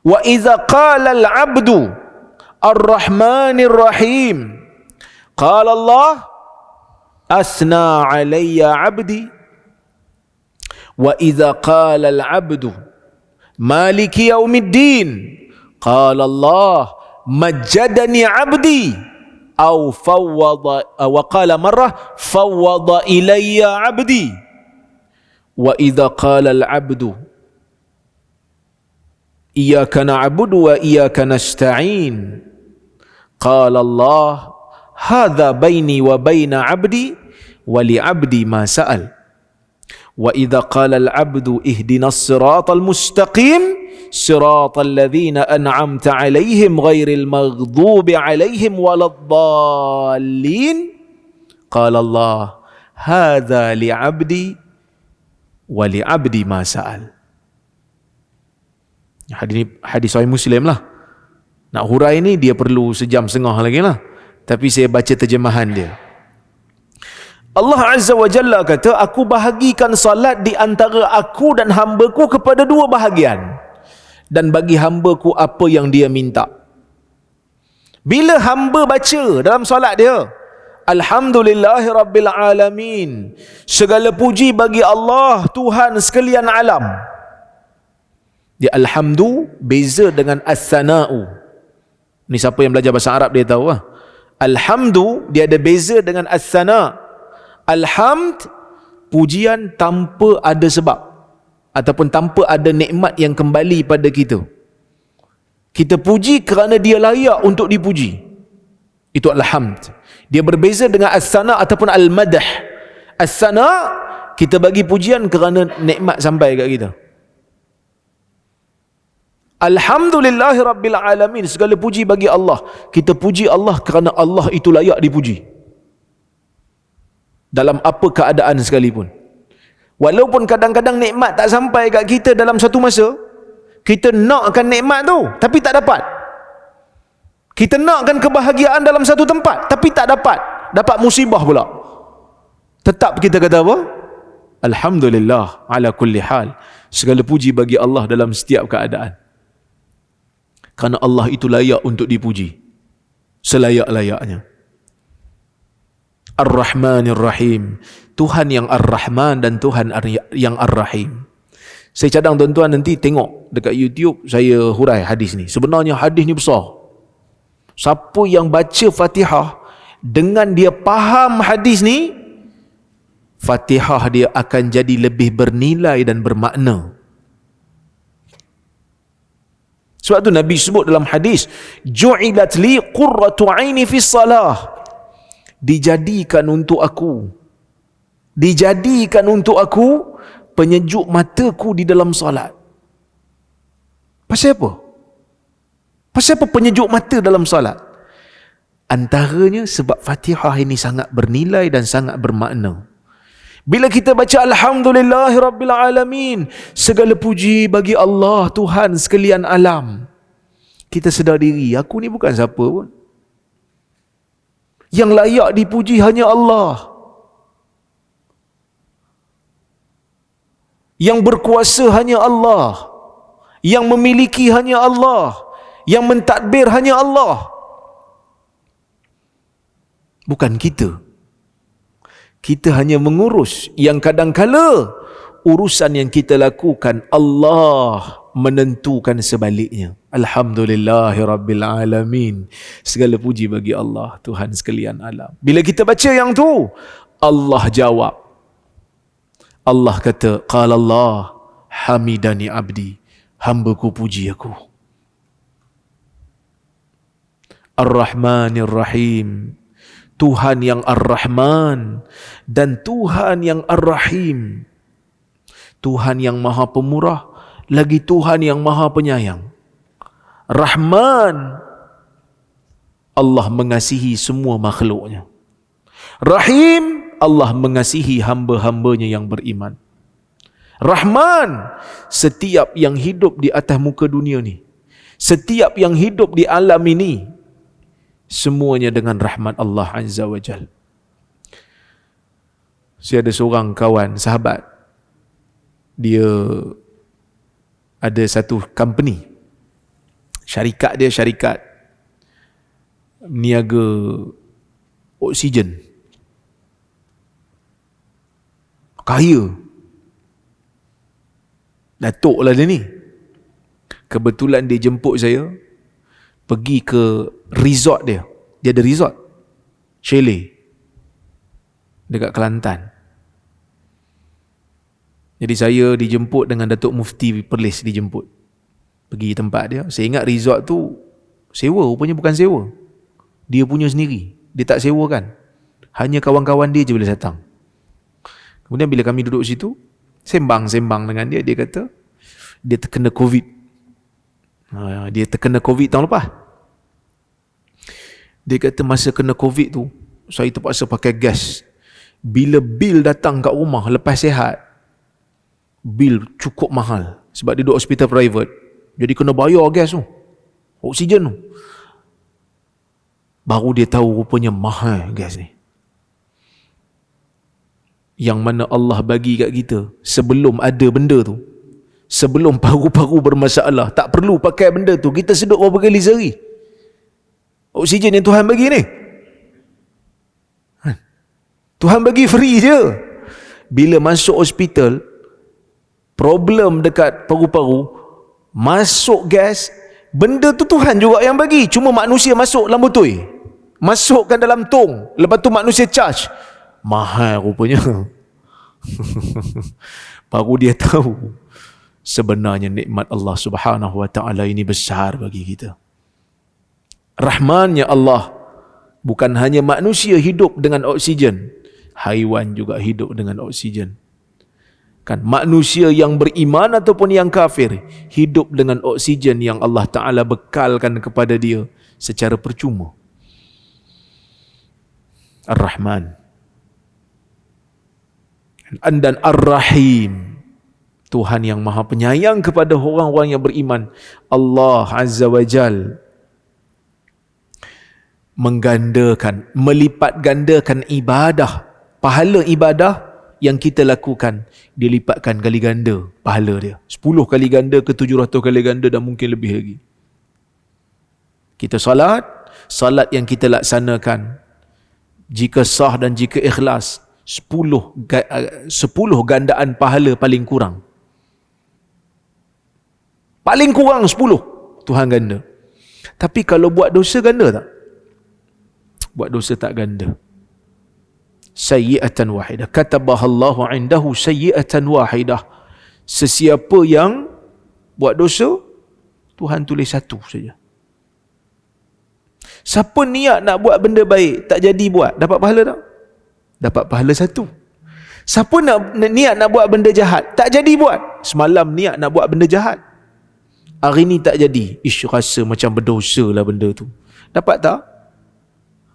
S1: Wa idza qala al-abdu ar-rahmanir rahim, qala Allah asna alayya abdi. Wa idza qala al-abdu maliki yaumiddin, qala Allah majjadani abdi. Au fawwada, wa qala marrah fawwada ilayya abdi. Wa idza qala al-abdu iyyaka na'budu wa iyyaka nasta'in, qala Allah hadza baini wa baina abdi wa li abdi ma sa'al. Wa idza qala al-abdu ihdinas siratal mustaqim siratal ladzina an'amta 'alaihim ghairil maghdubi 'alaihim waladdallin, qala Allah hadza li 'abdi wa li 'abdi ma sa'al. Hadis sahih Muslim lah. Nak hurai ni dia perlu sejam setengah lagi lah. Tapi saya baca terjemahan dia. Allah Azza wa Jalla kata, aku bahagikan salat di antara aku dan hamba-Ku kepada dua bahagian. Dan bagi hamba-Ku apa yang dia minta. Bila hamba baca dalam salat dia, alhamdulillahi rabbil alamin, segala puji bagi Allah, Tuhan sekalian alam. Dia alhamdu beza dengan as-sana'u. Ni siapa yang belajar bahasa Arab dia tahu lah. Alhamdu dia ada beza dengan as-sana'. Alhamd, pujian tanpa ada sebab ataupun tanpa ada nikmat yang kembali pada kita. Kita puji kerana dia layak untuk dipuji. Itu alhamd. Dia berbeza dengan as-sana' ataupun al-madah. As-sana' kita bagi pujian kerana nikmat sampai kat kita. Alhamdulillahi rabbil alamin, segala puji bagi Allah. Kita puji Allah kerana Allah itu layak dipuji. Dalam apa keadaan sekalipun. Walaupun kadang-kadang nikmat tak sampai kat kita dalam satu masa, kita nakkan nikmat tu tapi tak dapat. Kita nakkan kebahagiaan dalam satu tempat tapi tak dapat. Dapat musibah pula. Tetap kita kata apa? Alhamdulillah ala kulli hal. Segala puji bagi Allah dalam setiap keadaan. Kerana Allah itu layak untuk dipuji selayak-layaknya. Ar-Rahmanir Rahim, Tuhan yang Ar-Rahman dan Tuhan yang Ar-Rahim. Saya cadang tuan-tuan nanti tengok dekat YouTube saya hurai hadis ni. Sebenarnya hadis ni besar. Siapa yang baca Fatihah dengan dia faham hadis ni, Fatihah dia akan jadi lebih bernilai dan bermakna. Sebab tu Nabi sebut dalam hadis, ju'ilat li qurratu aini fi salah. Dijadikan untuk aku penyejuk mataku di dalam salat. Pasal apa? Pasal apa penyejuk mata dalam solat? Antaranya sebab Fatihah ini sangat bernilai dan sangat bermakna. Bila kita baca Alhamdulillahirrabbilalamin, segala puji bagi Allah, Tuhan sekalian alam, kita sedar diri, aku ni bukan siapa pun. Yang layak dipuji hanya Allah. Yang berkuasa hanya Allah. Yang memiliki hanya Allah. Yang mentadbir hanya Allah. Bukan kita. Kita hanya mengurus. Yang kadang-kala urusan yang kita lakukan, Allah menentukan sebaliknya. Alhamdulillahirrabbilalamin. Segala puji bagi Allah, Tuhan sekalian alam. Bila kita baca yang tu, Allah jawab. Allah kata, qala Allah hamidani abdi, hamba-Ku puji aku. Ar-Rahmanir Rahim, Tuhan yang Ar-Rahman dan Tuhan yang Ar-Rahim. Tuhan yang Maha Pemurah, lagi Tuhan yang Maha Penyayang. Rahman, Allah mengasihi semua makhluknya. Rahim, Allah mengasihi hamba-hambanya yang beriman. Rahman, setiap yang hidup di atas muka dunia ni, setiap yang hidup di alam ini, semuanya dengan rahmat Allah Azza wa Jal. Saya ada seorang kawan, sahabat, dia ada satu company, syarikat dia syarikat niaga oksigen. Kaya, datuk lah dia ni. Kebetulan dia jemput saya pergi ke resort dia. Dia ada resort, chalet, dekat Kelantan. Jadi saya dijemput dengan Datuk Mufti Perlis, dijemput pergi tempat dia. Saya ingat resort tu sewa, rupanya bukan sewa. Dia punya sendiri. Dia tak sewakan. Hanya kawan-kawan dia je boleh datang. Kemudian bila kami duduk situ, sembang-sembang dengan dia, dia kata dia terkena COVID. Dia terkena COVID tahun lepas. Dia kata masa kena COVID tu, saya terpaksa pakai gas. Bila bil datang kat rumah lepas sihat, bil cukup mahal. Sebab dia duduk hospital private. Jadi kena bayar gas tu, oksigen tu. Baru dia tahu rupanya mahal gas ni. Yang mana Allah bagi kat kita sebelum ada benda tu, sebelum paru-paru bermasalah, tak perlu pakai benda tu, kita sedut berapa kali sehari oksigen yang Tuhan bagi ni. Tuhan bagi free je. Bila masuk hospital, problem dekat paru-paru, masuk gas, benda tu Tuhan juga yang bagi, cuma manusia masuk dalam botol, masukkan dalam tong, lepas tu manusia charge. Mahal rupanya. Baru dia tahu sebenarnya nikmat Allah Subhanahu wa taala ini besar bagi kita. Rahmannya Allah, bukan hanya manusia hidup dengan oksigen, haiwan juga hidup dengan oksigen. Kan manusia yang beriman ataupun yang kafir hidup dengan oksigen yang Allah Taala bekalkan kepada dia secara percuma. Ar-Rahman dan Ar-Rahim, Tuhan yang Maha Penyayang kepada orang-orang yang beriman. Allah Azza wa Jal menggandakan, melipat gandakan ibadah, pahala ibadah yang kita lakukan, dilipatkan kali ganda pahala dia. 10 kali ganda ke 700 kali ganda dan mungkin lebih lagi. Kita salat yang kita laksanakan, jika sah dan jika ikhlas, 10 gandaan pahala paling kurang. Paling kurang 10 Tuhan ganda. Tapi kalau buat dosa ganda tak? Buat dosa tak ganda. Sayyi'atan wahidah. Katabahallahu indahu sayyi'atan wahidah. Sesiapa yang buat dosa, Tuhan tulis satu saja. Siapa niat nak buat benda baik, tak jadi buat, dapat pahala tak? Dapat pahala satu. Siapa niat nak buat benda jahat, tak jadi buat, semalam niat nak buat benda jahat, Hari ni tak jadi. Ish, rasa macam berdosa lah benda tu. Dapat tak?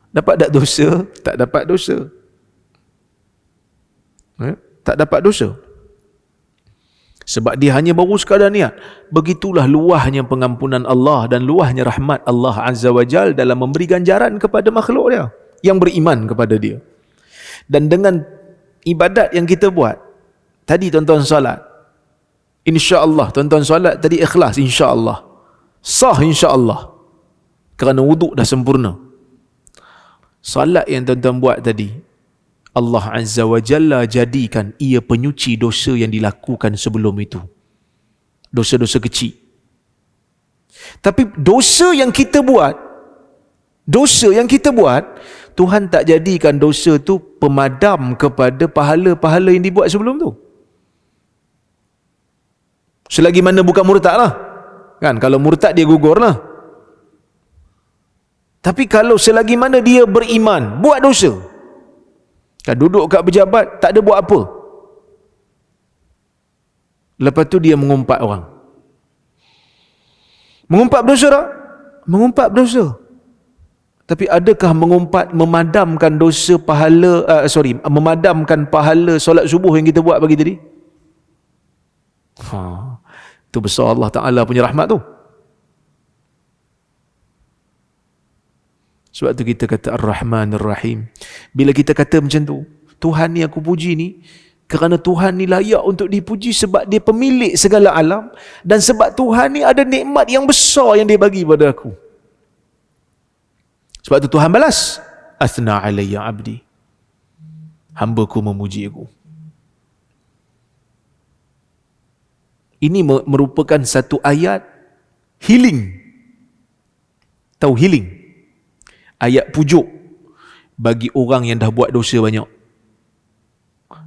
S1: Dapat tak dosa? Tak dapat dosa. Tak dapat dosa. Sebab dia hanya baru sekadar niat. Begitulah luahnya pengampunan Allah dan luahnya rahmat Allah Azza wa Jal dalam memberi ganjaran kepada makhluk dia yang beriman kepada dia. Dan dengan ibadat yang kita buat, tadi tuan-tuan salat, insya-Allah tuan-tuan salat tadi ikhlas, insya-Allah. Sah insya-Allah. Kerana wuduk dah sempurna. Salat yang tuan-tuan buat tadi, Allah Azza wa Jalla jadikan ia penyuci dosa yang dilakukan sebelum itu. Dosa-dosa kecil. Tapi dosa yang kita buat, Tuhan tak jadikan dosa tu pemadam kepada pahala-pahala yang dibuat sebelum tu. Selagi mana bukan murtad lah. Kan, kalau murtad dia gugur lah. Tapi kalau selagi mana dia beriman, buat dosa, kan duduk kat pejabat, tak ada buat apa, lepas tu dia mengumpat orang. Mengumpat berdosa tak? Mengumpat berdosa. Tapi adakah mengumpat memadamkan dosa pahala, memadamkan pahala solat subuh yang kita buat pagi tadi? Itu besar Allah Ta'ala punya rahmat tu. Sebab tu kita kata Ar-Rahman Ar-Rahim. Bila kita kata macam tu, Tuhan ni aku puji ni, kerana Tuhan ni layak untuk dipuji sebab dia pemilik segala alam, dan sebab Tuhan ni ada nikmat yang besar yang dia bagi pada aku. Sebab tu Tuhan balas, Athna alayya abdi, hamba-Ku memuji aku. Ini merupakan satu ayat healing. Tahu healing? Ayat pujuk bagi orang yang dah buat dosa banyak.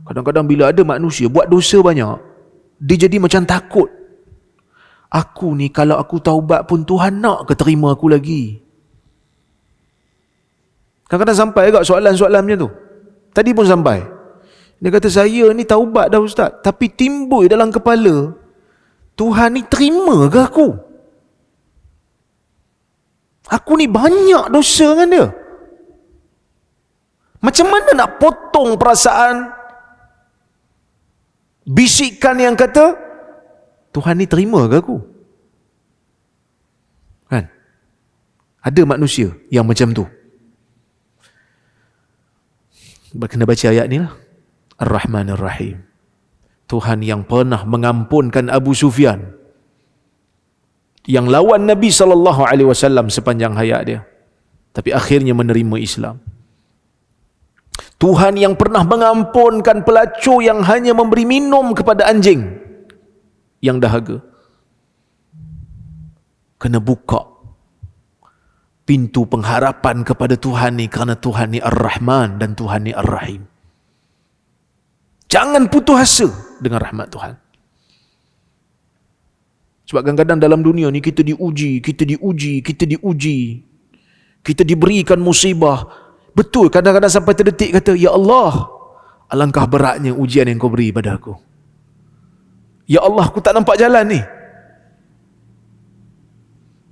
S1: Kadang-kadang bila ada manusia buat dosa banyak, dia jadi macam takut. Aku ni kalau aku taubat pun Tuhan nak ke terima aku lagi? Kadang-kadang sampai agak soalan-soalan macam tu. Tadi pun sampai. Dia kata, saya ni taubat dah Ustaz, tapi timbul dalam kepala, Tuhan ni terima ke aku? Aku ni banyak dosa dengan dia. Macam mana nak potong perasaan bisikan yang kata, Tuhan ni terima ke aku? Kan? Ada manusia yang macam tu. Kena baca ayat ni lah. Ar-Rahman Ar-Rahim. Tuhan yang pernah mengampunkan Abu Sufyan, yang lawan Nabi SAW sepanjang hayat dia, tapi akhirnya menerima Islam. Tuhan yang pernah mengampunkan pelacur yang hanya memberi minum kepada anjing yang dahaga. Kena buka pintu pengharapan kepada Tuhan ni, kerana Tuhan ni Ar-Rahman dan Tuhan ni Ar-Rahim. Jangan putus asa dengan rahmat Tuhan. Sebab kadang-kadang dalam dunia ni kita diuji, kita diberikan musibah. Betul, kadang-kadang sampai terdetik kata, Ya Allah, alangkah beratnya ujian yang Kau beri pada aku. Ya Allah, aku tak nampak jalan ni.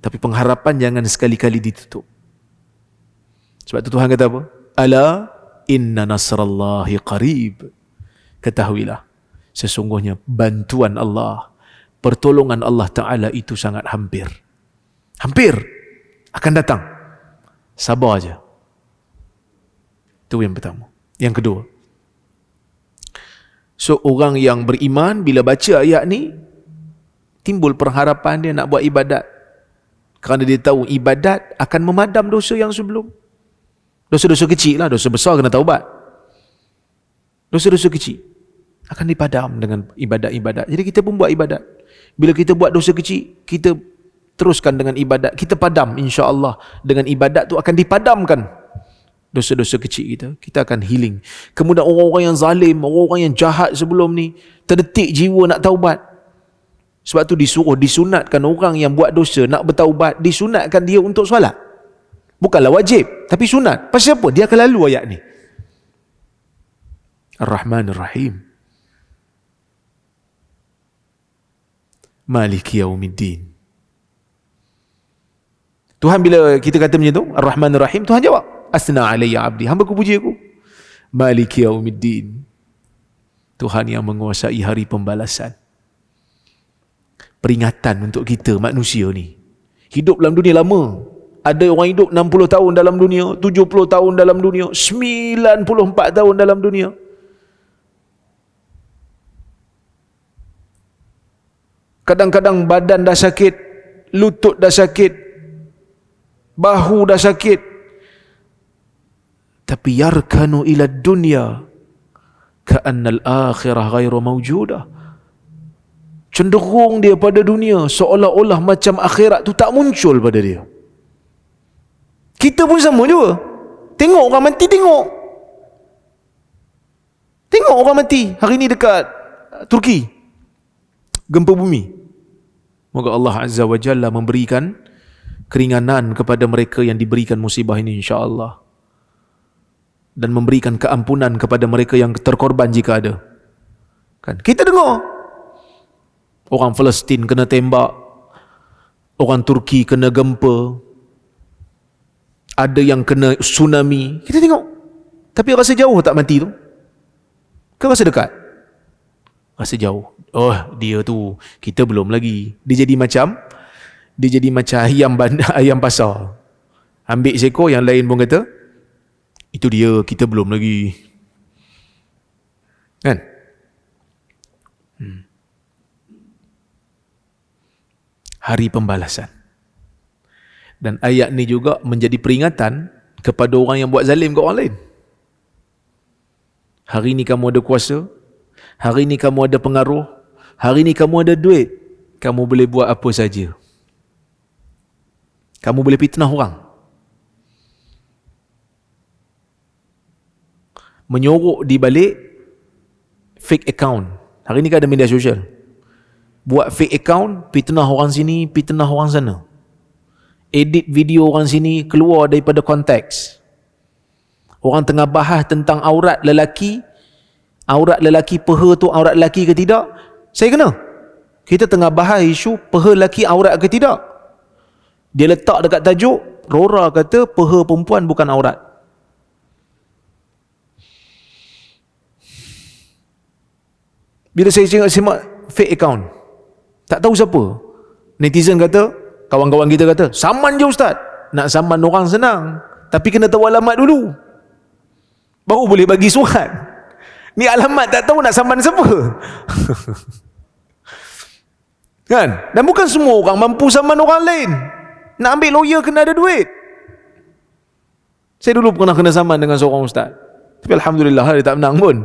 S1: Tapi pengharapan jangan sekali-kali ditutup. Sebab tu Tuhan kata apa? Ala inna nasrallahi qarib. Ketahuilah, sesungguhnya bantuan Allah, pertolongan Allah Ta'ala itu sangat hampir. Hampir akan datang. Sabar aja. Itu yang pertama. Yang kedua, so orang yang beriman bila baca ayat ni, timbul pengharapan dia nak buat ibadat. Kerana dia tahu ibadat akan memadam dosa yang sebelum. Dosa-dosa kecil lah, dosa besar kena taubat. Dosa-dosa kecil akan dipadam dengan ibadat-ibadat. Jadi kita pun buat ibadat. Bila kita buat dosa kecil, kita teruskan dengan ibadat. Kita padam, insya-Allah. Dengan ibadat tu akan dipadamkan dosa-dosa kecil kita. Kita akan healing. Kemudian orang-orang yang zalim, orang-orang yang jahat sebelum ni, terdetik jiwa nak taubat. Sebab tu disunatkan orang yang buat dosa nak bertaubat, disunatkan dia untuk solat. Bukanlah wajib, tapi sunat. Pasal apa? Dia akan lalu ayat ni. Ar-Rahman Ar-Rahim. Maliki Yaumiddin. Tuhan bila kita kata macam tu, Ar-Rahman Ar-Rahim, Tuhan jawab, asna alayya abdi, hamba ku puji aku. Maliki yaumiddin, Tuhan yang menguasai hari pembalasan. Peringatan untuk kita manusia ni. Hidup dalam dunia lama. Ada orang hidup 60 tahun dalam dunia, 70 tahun dalam dunia, 94 tahun dalam dunia. Kadang-kadang badan dah sakit, lutut dah sakit, bahu dah sakit, tapi yarkanu ila dunya ka'annal akhirah ghairu mawjudah. Cenderung dia pada dunia seolah-olah macam akhirat tu tak muncul pada dia. Kita pun sama juga. Tengok orang mati, tengok orang mati. Hari ni dekat Turki, gempa bumi. Moga Allah Azza wa Jalla memberikan keringanan kepada mereka yang diberikan musibah ini, insya-Allah, dan memberikan keampunan kepada mereka yang terkorban jika ada. Kan kita dengar orang Palestin kena tembak, orang Turki kena gempa, ada yang kena tsunami. Kita tengok, tapi rasa jauh tak mati tu? Ke rasa dekat? Rasa jauh. Oh, dia tu kita belum lagi. Dia jadi macam ayam pasar. Ambil seekor, yang lain pun kata itu dia, kita belum lagi. Kan? Hari pembalasan. Dan ayat ni juga menjadi peringatan kepada orang yang buat zalim ke orang lain. Hari ni kamu ada kuasa, hari ni kamu ada pengaruh, hari ni kamu ada duit, kamu boleh buat apa saja. Kamu boleh fitnah orang, menyorok di balik fake account. Hari ni kan ada media sosial. Buat fake account, fitnah orang sini, fitnah orang sana. Edit video orang sini keluar daripada konteks. Orang tengah bahas tentang aurat lelaki peha tu aurat lelaki ke tidak? Saya kena. Kita tengah bahas isu peha lelaki aurat ke tidak. Dia letak dekat tajuk, Rora kata peha perempuan bukan aurat. Bila saya simak fake account, tak tahu siapa, netizen kata, kawan-kawan kita kata, saman je ustaz. Nak saman orang senang, tapi kena tahu alamat dulu, baru boleh bagi surat. Ni alamat tak tahu nak saman siapa. Kan? Dan bukan semua orang mampu saman orang lain. Nak ambil lawyer kena ada duit. Saya dulu pernah kena saman dengan seorang ustaz, tapi alhamdulillah dia tak menang pun.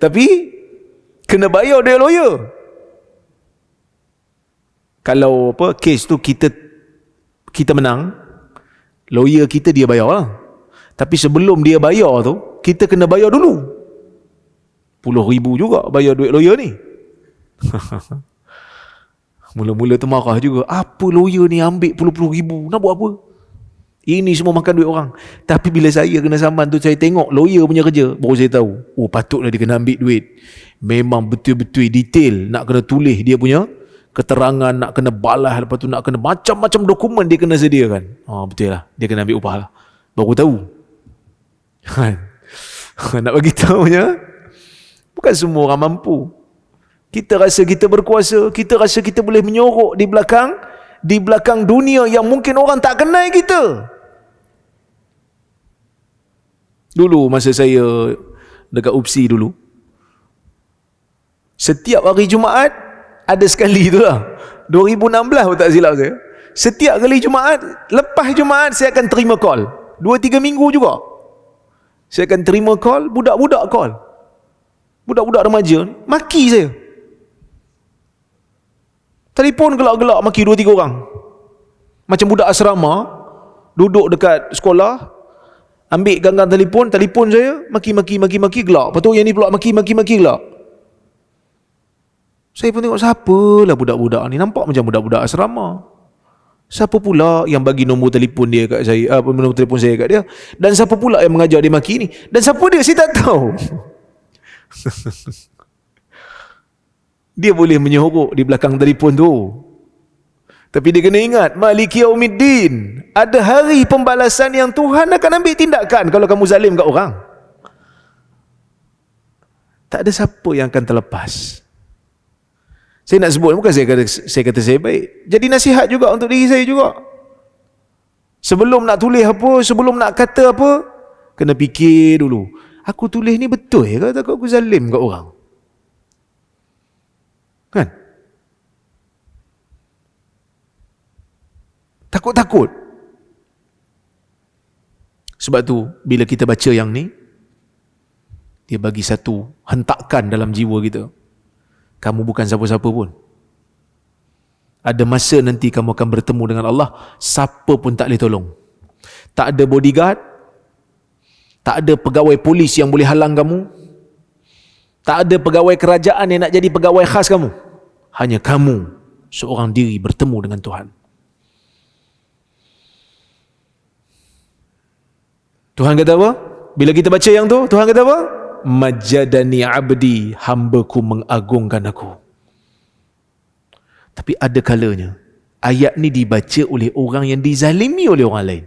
S1: Tapi kena bayar dia lawyer. Kalau kes tu kita menang, lawyer kita dia bayar lah. Tapi sebelum dia bayar tu, kita kena bayar dulu. Puluh ribu juga bayar duit lawyer ni. Mula-mula tu marah juga. Apa lawyer ni ambil puluh-puluh ribu? Nak buat apa? Ini semua makan duit orang. Tapi bila saya kena saman tu, saya tengok lawyer punya kerja, baru saya tahu, oh patutlah dia kena ambil duit. Memang betul-betul detail, nak kena tulis dia punya keterangan, nak kena balas, lepas tu nak kena macam-macam dokumen dia kena sediakan. Betul lah, dia kena ambil upah lah. Baru tahu. Nak bagi tahunya, bukan semua orang mampu. Kita rasa kita berkuasa, kita rasa kita boleh menyorok di belakang dunia yang mungkin orang tak kenal kita. Dulu masa saya dekat UPSI dulu, setiap hari Jumaat ada sekali tu lah, 2016 tak silap saya, setiap kali Jumaat, lepas Jumaat saya akan terima call, 2-3 minggu juga saya akan terima call, budak-budak call, budak-budak remaja maki saya, telefon gelak-gelak maki 2-3 orang, macam budak asrama duduk dekat sekolah, ambil ganggang telefon saya, maki gelak. Lepas tu yang ni pula maki gelak. Saya pun tengok, siapalah budak-budak ni, nampak macam budak-budak asrama. Siapa pula yang bagi nombor telefon dia kat saya, nombor telefon saya kat dia, dan siapa pula yang mengajar dia maki ni, dan siapa dia saya tak tahu. Dia boleh menyorok di belakang telefon tu, Tapi dia kena ingat, Maliki Yaumiddin, ada hari pembalasan yang Tuhan akan ambil tindakan kalau kamu zalim kat orang. Tak ada siapa yang akan terlepas. Saya nak sebut, bukan saya kata saya baik. Jadi nasihat juga untuk diri saya juga. Sebelum nak tulis apa, sebelum nak kata apa, kena fikir dulu. Aku tulis ni betul ke takut aku zalim kat orang? Kan? Takut-takut. Sebab tu, bila kita baca yang ni, dia bagi satu hentakan dalam jiwa kita. Kamu bukan siapa-siapa pun. Ada masa nanti kamu akan bertemu dengan Allah, siapa pun tak boleh tolong. Tak ada bodyguard, tak ada pegawai polis yang boleh halang kamu, tak ada pegawai kerajaan yang nak jadi pegawai khas kamu. Hanya kamu seorang diri bertemu dengan Tuhan. Tuhan kata apa? Bila kita baca yang tu, Tuhan kata apa? Majadani abdi, hambaku mengagungkan aku. Tapi ada kalanya ayat ni dibaca oleh orang yang dizalimi oleh orang lain.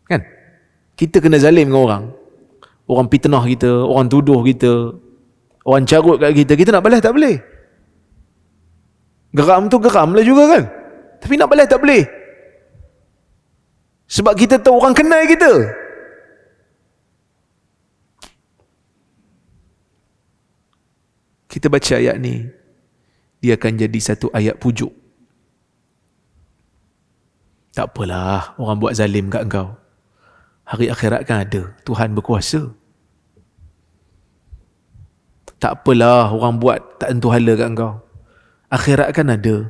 S1: Kan? Kita kena zalim dengan orang. Orang fitnah kita, orang tuduh kita, orang carut kat kita, kita nak balas tak boleh. Geram tu geram lah juga kan. Tapi nak balas tak boleh. Sebab kita tahu orang kenal kita. Kita baca ayat ni, dia akan jadi satu ayat pujuk. Tak apalah orang buat zalim kat engkau. Hari akhirat kan ada, Tuhan berkuasa. Tak apalah orang buat tak tentu hala kat engkau. Akhirat kan ada.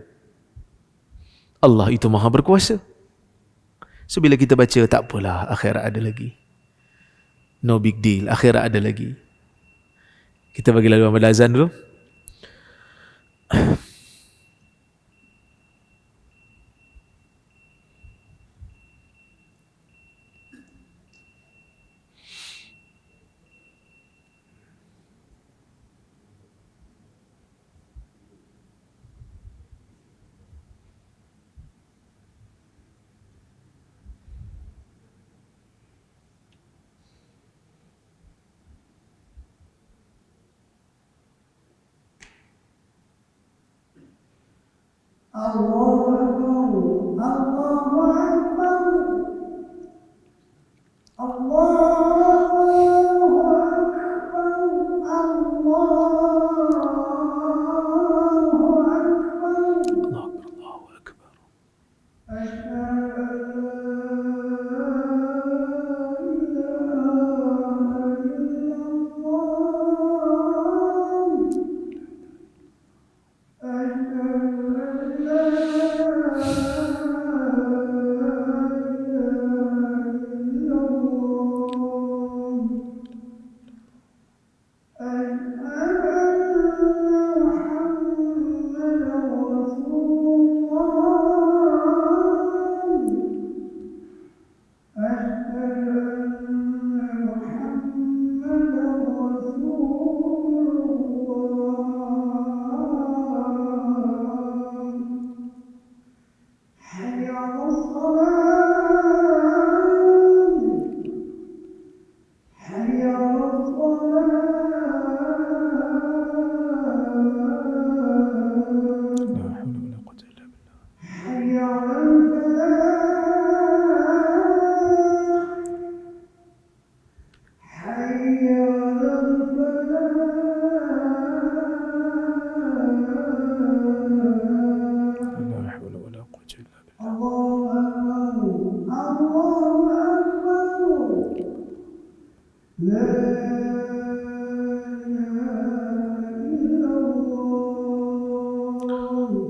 S1: Allah itu maha berkuasa. So bila kita baca, tak apalah akhirat ada lagi. No big deal, akhirat ada lagi. Kita bagi lagu Ahmad Azan dulu.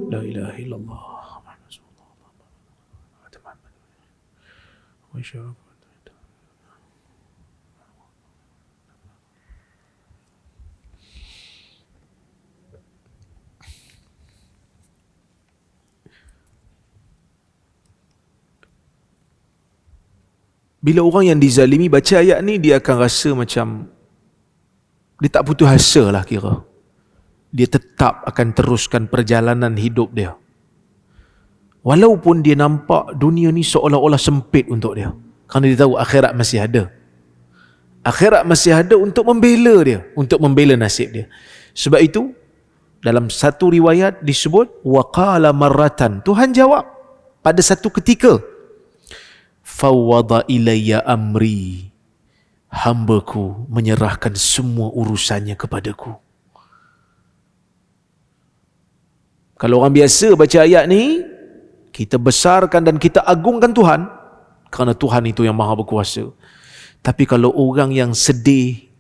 S1: La ilaha illallah Muhammad Rasulullah. Bila orang yang dizalimi baca ayat ni, dia akan rasa macam dia tak putus asa lah kira. Dia tetap akan teruskan perjalanan hidup dia. Walaupun dia nampak dunia ni seolah-olah sempit untuk dia. Kerana dia tahu akhirat masih ada. Akhirat masih ada untuk membela dia, untuk membela nasib dia. Sebab itu, dalam satu riwayat disebut, waqala marratan. Tuhan jawab pada satu ketika, fawwada ilayya amri. Hambaku menyerahkan semua urusannya kepadaku. Kalau orang biasa baca ayat ni, kita besarkan dan kita agungkan Tuhan, kerana Tuhan itu yang maha berkuasa. Tapi kalau orang yang sedih,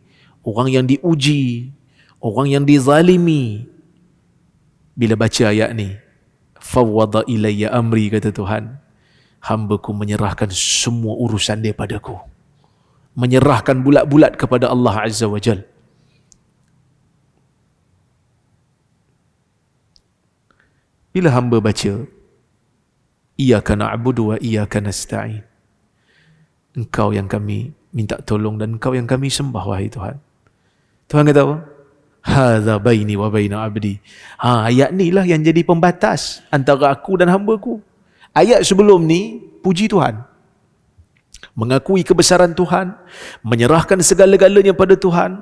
S1: orang yang diuji, orang yang dizalimi, bila baca ayat ni, fawwada ilayya amri, kata Tuhan, hambaku menyerahkan semua urusan dia padaku. Menyerahkan bulat-bulat kepada Allah Azza wa Jal. Bila hamba baca, iyyaka na'budu wa iyyaka nasta'in, Engkau yang kami minta tolong dan Engkau yang kami sembah, wahai Tuhan. Tuhan kata apa? Hadza baini wa baina abdi. Ayat ni lah yang jadi pembatas antara aku dan hamba-Ku. Ayat sebelum ni puji Tuhan, mengakui kebesaran Tuhan, menyerahkan segala-galanya pada Tuhan.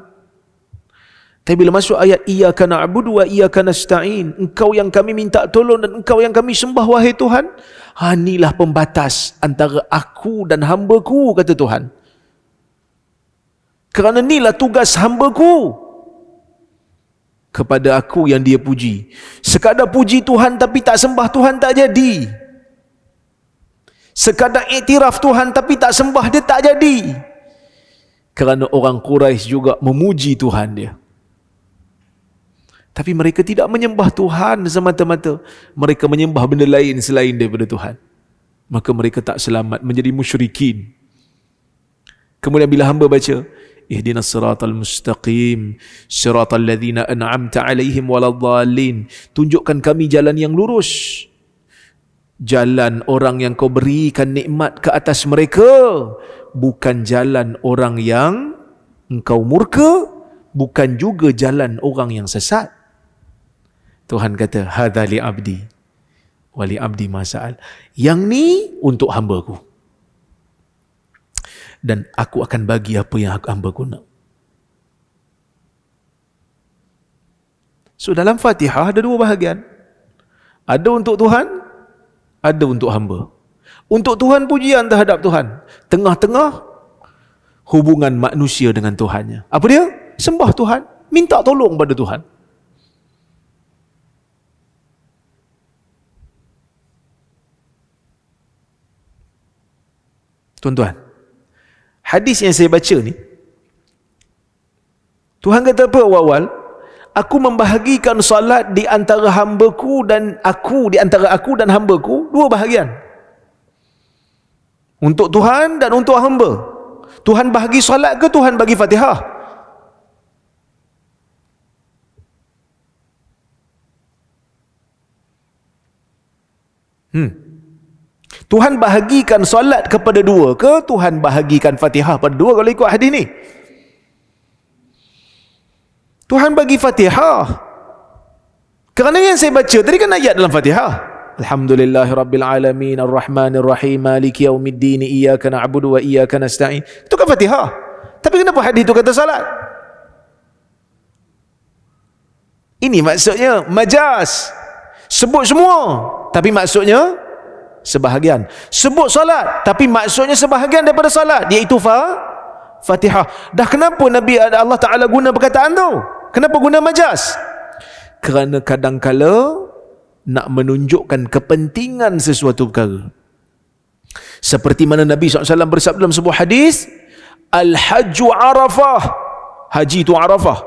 S1: Tapi bila masuk ayat iyyaka na'budu wa iyyaka nasta'in, Engkau yang kami minta tolong dan Engkau yang kami sembah, wahai Tuhan. Inilah pembatas antara aku dan hamba-Ku, kata Tuhan. Kerana inilah tugas hamba-Ku. Kepada aku yang dia puji. Sekadar puji Tuhan tapi tak sembah Tuhan tak jadi. Sekadar iktiraf Tuhan tapi tak sembah dia tak jadi. Kerana orang Quraisy juga memuji Tuhan dia. Tapi mereka tidak menyembah Tuhan semata-mata. Mereka menyembah benda lain selain daripada Tuhan. Maka mereka tak selamat, menjadi musyrikin. Kemudian bila hamba baca, ihdinas siratal mustaqim, siratal ladzina an'amta alaihim waladhdallin, tunjukkan kami jalan yang lurus. Jalan orang yang kau berikan nikmat ke atas mereka, bukan jalan orang yang engkau murka, bukan juga jalan orang yang sesat. Tuhan kata, hadza li abdi wa li abdi ma sa'al. Yang ni untuk hamba-Ku, dan aku akan bagi apa yang hamba-Ku nak. So dalam Fatihah ada dua bahagian. Ada untuk Tuhan, ada untuk hamba. Untuk Tuhan, pujian terhadap Tuhan. Tengah-tengah hubungan manusia dengan Tuhannya. Apa dia? Sembah Tuhan, minta tolong pada Tuhan. Tuan-tuan, hadis yang saya baca ni, Tuhan kata apa awal-awal? Aku membahagikan salat di antara hamba-Ku dan aku, di antara aku dan hamba-Ku, dua bahagian. Untuk Tuhan dan untuk hamba. Tuhan bahagi salat ke Tuhan bagi Fatihah? Tuhan bahagikan solat kepada dua ke Tuhan bahagikan Fatihah pada dua kalau ikut hadis ni? Tuhan bagi Fatihah. Kerana yang saya baca tadi kan ayat dalam Fatihah. Alhamdulillahirabbil alamin arrahmanir rahim maliki yaumiddin iyyaka na'budu wa iyyaka nasta'in. Itu kan Fatihah. Tapi kenapa hadis itu kata salat? Ini maksudnya majaz. Sebut semua tapi maksudnya sebahagian. Sebut salat tapi maksudnya sebahagian daripada salat, iaitu Fatihah. Dah kenapa Nabi Allah Ta'ala guna perkataan tu? Kenapa guna majaz? Kerana kadang-kala nak menunjukkan kepentingan sesuatu perkara. Seperti mana Nabi SAW bersabda dalam sebuah hadis, Al-Hajju Arafah. Haji itu Arafah.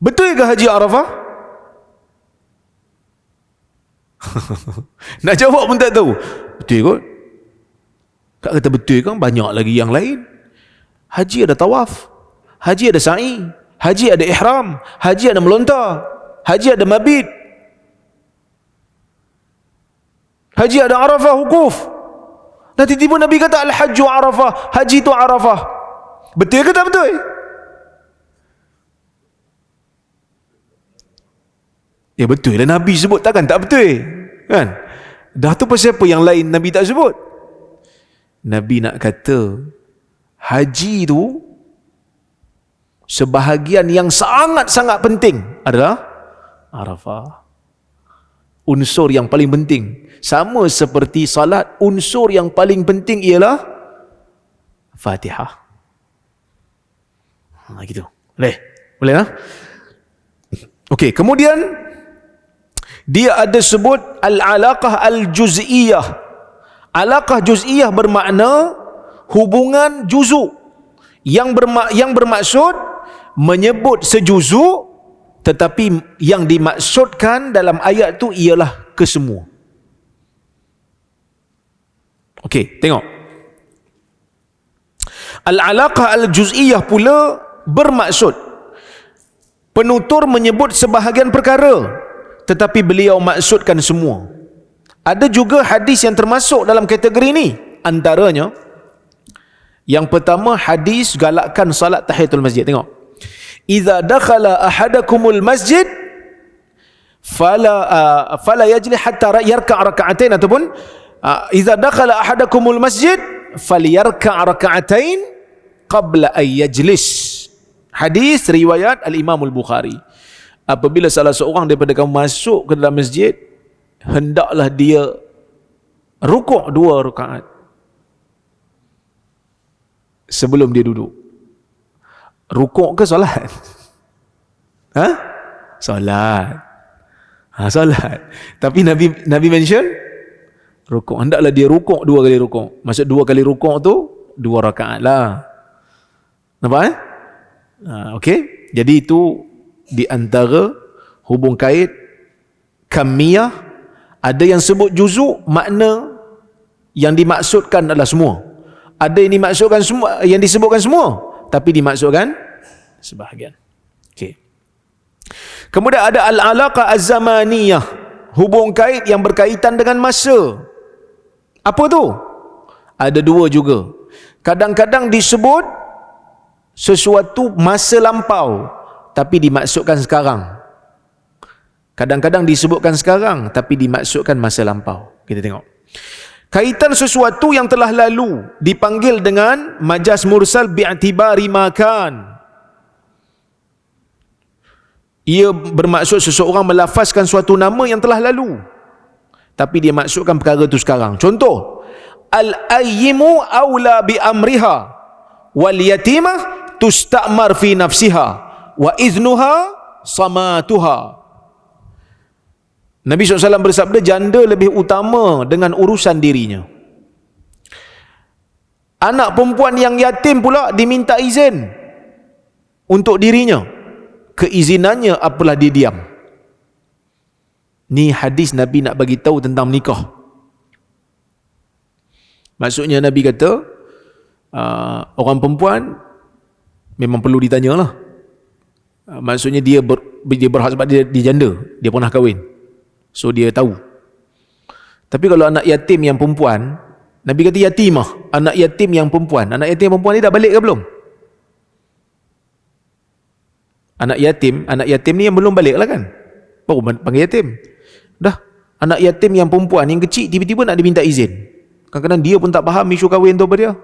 S1: Betul ke haji Arafah? Nak jawab pun tak tahu. Betul kot? Kak kata betul kan? Banyak lagi yang lain. Haji ada tawaf, haji ada sa'i, haji ada ihram, haji ada melontar, haji ada mabit, haji ada Arafah wukuf. Nanti tiba Nabi kata Al-Hajju Arafah, haji itu Arafah. Betul ke tak betul? Ya betul lah Nabi sebut, takkan tak betul kan? Dah tu pasal apa yang lain Nabi tak sebut? Nabi nak kata haji tu sebahagian yang sangat-sangat penting adalah Arafah. Unsur yang paling penting. Sama seperti salat, unsur yang paling penting ialah Fatihah. Gitu. Boleh? Boleh lah? Okey, kemudian dia ada sebut al-alaqah al-juz'iyah. Alaqah juz'iyah bermakna hubungan juzuk yang bermaksud menyebut sejuzuk, tetapi yang dimaksudkan dalam ayat tu ialah kesemua. Okey, tengok. Al-alaqah al-juz'iyah pula bermaksud penutur menyebut sebahagian perkara, tetapi beliau maksudkan semua. Ada juga hadis yang termasuk dalam kategori ini. Antaranya, yang pertama hadis galakkan salat tahiyatul masjid. Tengok. Idza dakhala ahadakumul masjid fala yajli hatta yarka' raka'atain, ataupun idza dakhala ahadakumul masjid falyarka' raka'atain qabla ay yajlis. Hadis riwayat al-Imam al-Bukhari. Apabila salah seorang daripada kamu masuk ke dalam masjid, hendaklah dia rukuk 2 rakaat sebelum dia duduk. Rukuk ke solat? Solat. Solat. Tapi Nabi mention rukuk. Hendaklah dia rukuk 2 kali rukuk. Maksud 2 kali rukuk tu 2 rakaat lah. Nampak okey. Jadi itu di antara hubung kait kamiyah. Ada yang sebut juzuk, makna yang dimaksudkan adalah semua. Ada yang dimaksudkan semua, yang disebutkan semua, tapi dimaksudkan sebahagian. Okey. Kemudian ada al-alaqah az-zamaniyah, hubung kait yang berkaitan dengan masa. Apa tu? Ada 2 juga. Kadang-kadang disebut sesuatu masa lampau, tapi dimaksudkan sekarang. Kadang-kadang disebutkan sekarang, tapi dimaksudkan masa lampau. Kita tengok. Kaitan sesuatu yang telah lalu dipanggil dengan majaz mursal bi'tibari makan. Ia bermaksud seseorang melafazkan suatu nama yang telah lalu, tapi dia maksudkan perkara itu sekarang. Contoh, al-ayyimu awla bi amriha wal yatimah tusta'mar fi nafsiha wa iznuha samatuha. Nabi SAW bersabda, janda lebih utama dengan urusan dirinya. Anak perempuan yang yatim pula diminta izin untuk dirinya. Keizinannya apalah dia diam. Ni hadis Nabi nak bagi tahu tentang menikah. Maksudnya Nabi kata, orang perempuan memang perlu ditanya lah. Maksudnya dia berhak sebab dia janda, dia pernah kahwin. So dia tahu. Tapi kalau anak yatim yang perempuan, Nabi kata yatimah, anak yatim yang perempuan. Anak yatim yang perempuan ni dah balik ke belum? Anak yatim ni yang belum balik lah kan? Baru panggil yatim. Dah, anak yatim yang perempuan yang kecil tiba-tiba nak diminta izin. Kadang-kadang dia pun tak faham isu kahwin tu apa dia.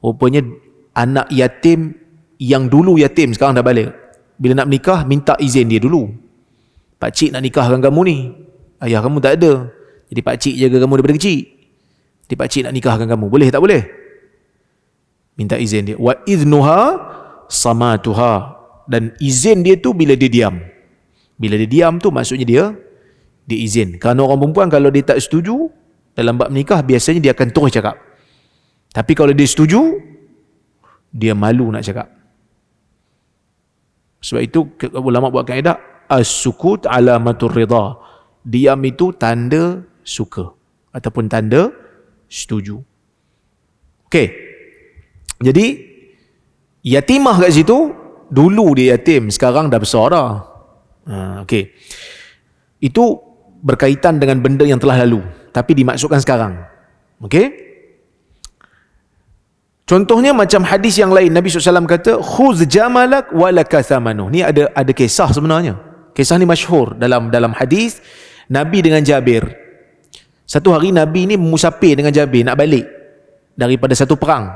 S1: Rupanya anak yatim yang dulu yatim sekarang dah balik. Bila nak menikah, minta izin dia dulu. Pakcik nak nikahkan kamu ni, ayah kamu tak ada, jadi pakcik jaga kamu daripada kecil. Jadi pakcik nak nikahkan kamu, boleh tak boleh? Minta izin dia. Wa iznuha samatuha, dan izin dia tu bila dia diam. Bila dia diam tu maksudnya dia izin. Kerana orang perempuan kalau dia tak setuju dalam bab nikah, biasanya dia akan terus cakap. Tapi kalau dia setuju, dia malu nak cakap. Sebab itu ulama buat kaedah as-sukut alamatur ridha. Diam itu tanda suka ataupun tanda setuju. Okey. Jadi yatimah kat situ, dulu dia yatim, sekarang dah besar dah. Okey. Itu berkaitan dengan benda yang telah lalu, tapi dimaksudkan sekarang. Okey? Contohnya macam hadis yang lain, Nabi SAW kata, khuz jamalak walaka thamanuh. Ni ada kisah sebenarnya. Kisah ni masyhur dalam hadis Nabi dengan Jabir. Satu hari Nabi ni musafir dengan Jabir nak balik daripada satu perang.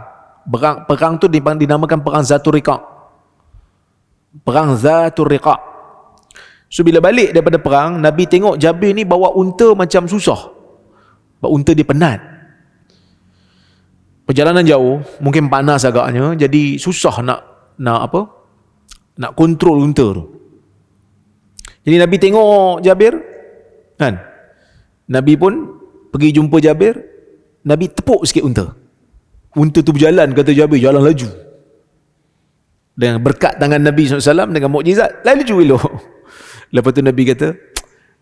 S1: Perang tu dinamakan perang Zatul Riqa'. Perang Zatul Riqa'. So bila balik daripada perang, Nabi tengok Jabir ni bawa unta macam susah. Sebab unta dia penat. Perjalanan jauh, mungkin panas agaknya, jadi susah nak kontrol unta tu. Jadi Nabi tengok Jabir, kan? Nabi pun pergi jumpa Jabir, Nabi tepuk sikit unta. Unta tu berjalan, kata Jabir, jalan laju. Dengan berkat tangan Nabi SAW, dengan mukjizat, laju elok. Lepas tu Nabi kata,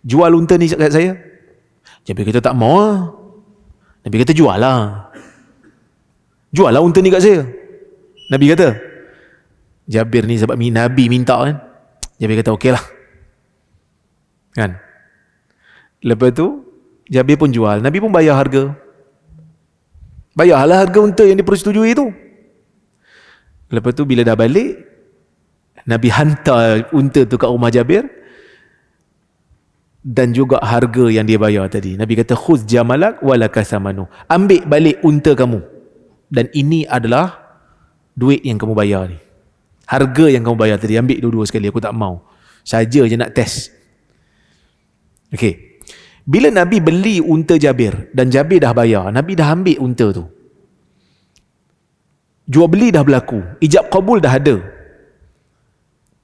S1: jual unta ni kat saya. Jabir kata, tak mau lah. Nabi kata, jual lah. Jual lah unta ni kat saya. Nabi kata, Jabir ni sebab Nabi minta kan. Jabir kata, okey lah. Kan? Lepas tu, Jabir pun jual. Nabi pun bayar harga. Bayarlah harga unta yang dipersetujui tu. Lepas tu bila dah balik, Nabi hantar unta tu kat rumah Jabir dan juga harga yang dia bayar tadi. Nabi kata, khuz jamalak walaka samanu. Ambil balik unta kamu. Dan ini adalah duit yang kamu bayar ni. Harga yang kamu bayar tadi, ambil dua-dua sekali, aku tak mau. Saja je nak test. Okey. Bila Nabi beli unta Jabir dan Jabir dah bayar, Nabi dah ambil unta tu. Jual beli dah berlaku, ijab qabul dah ada.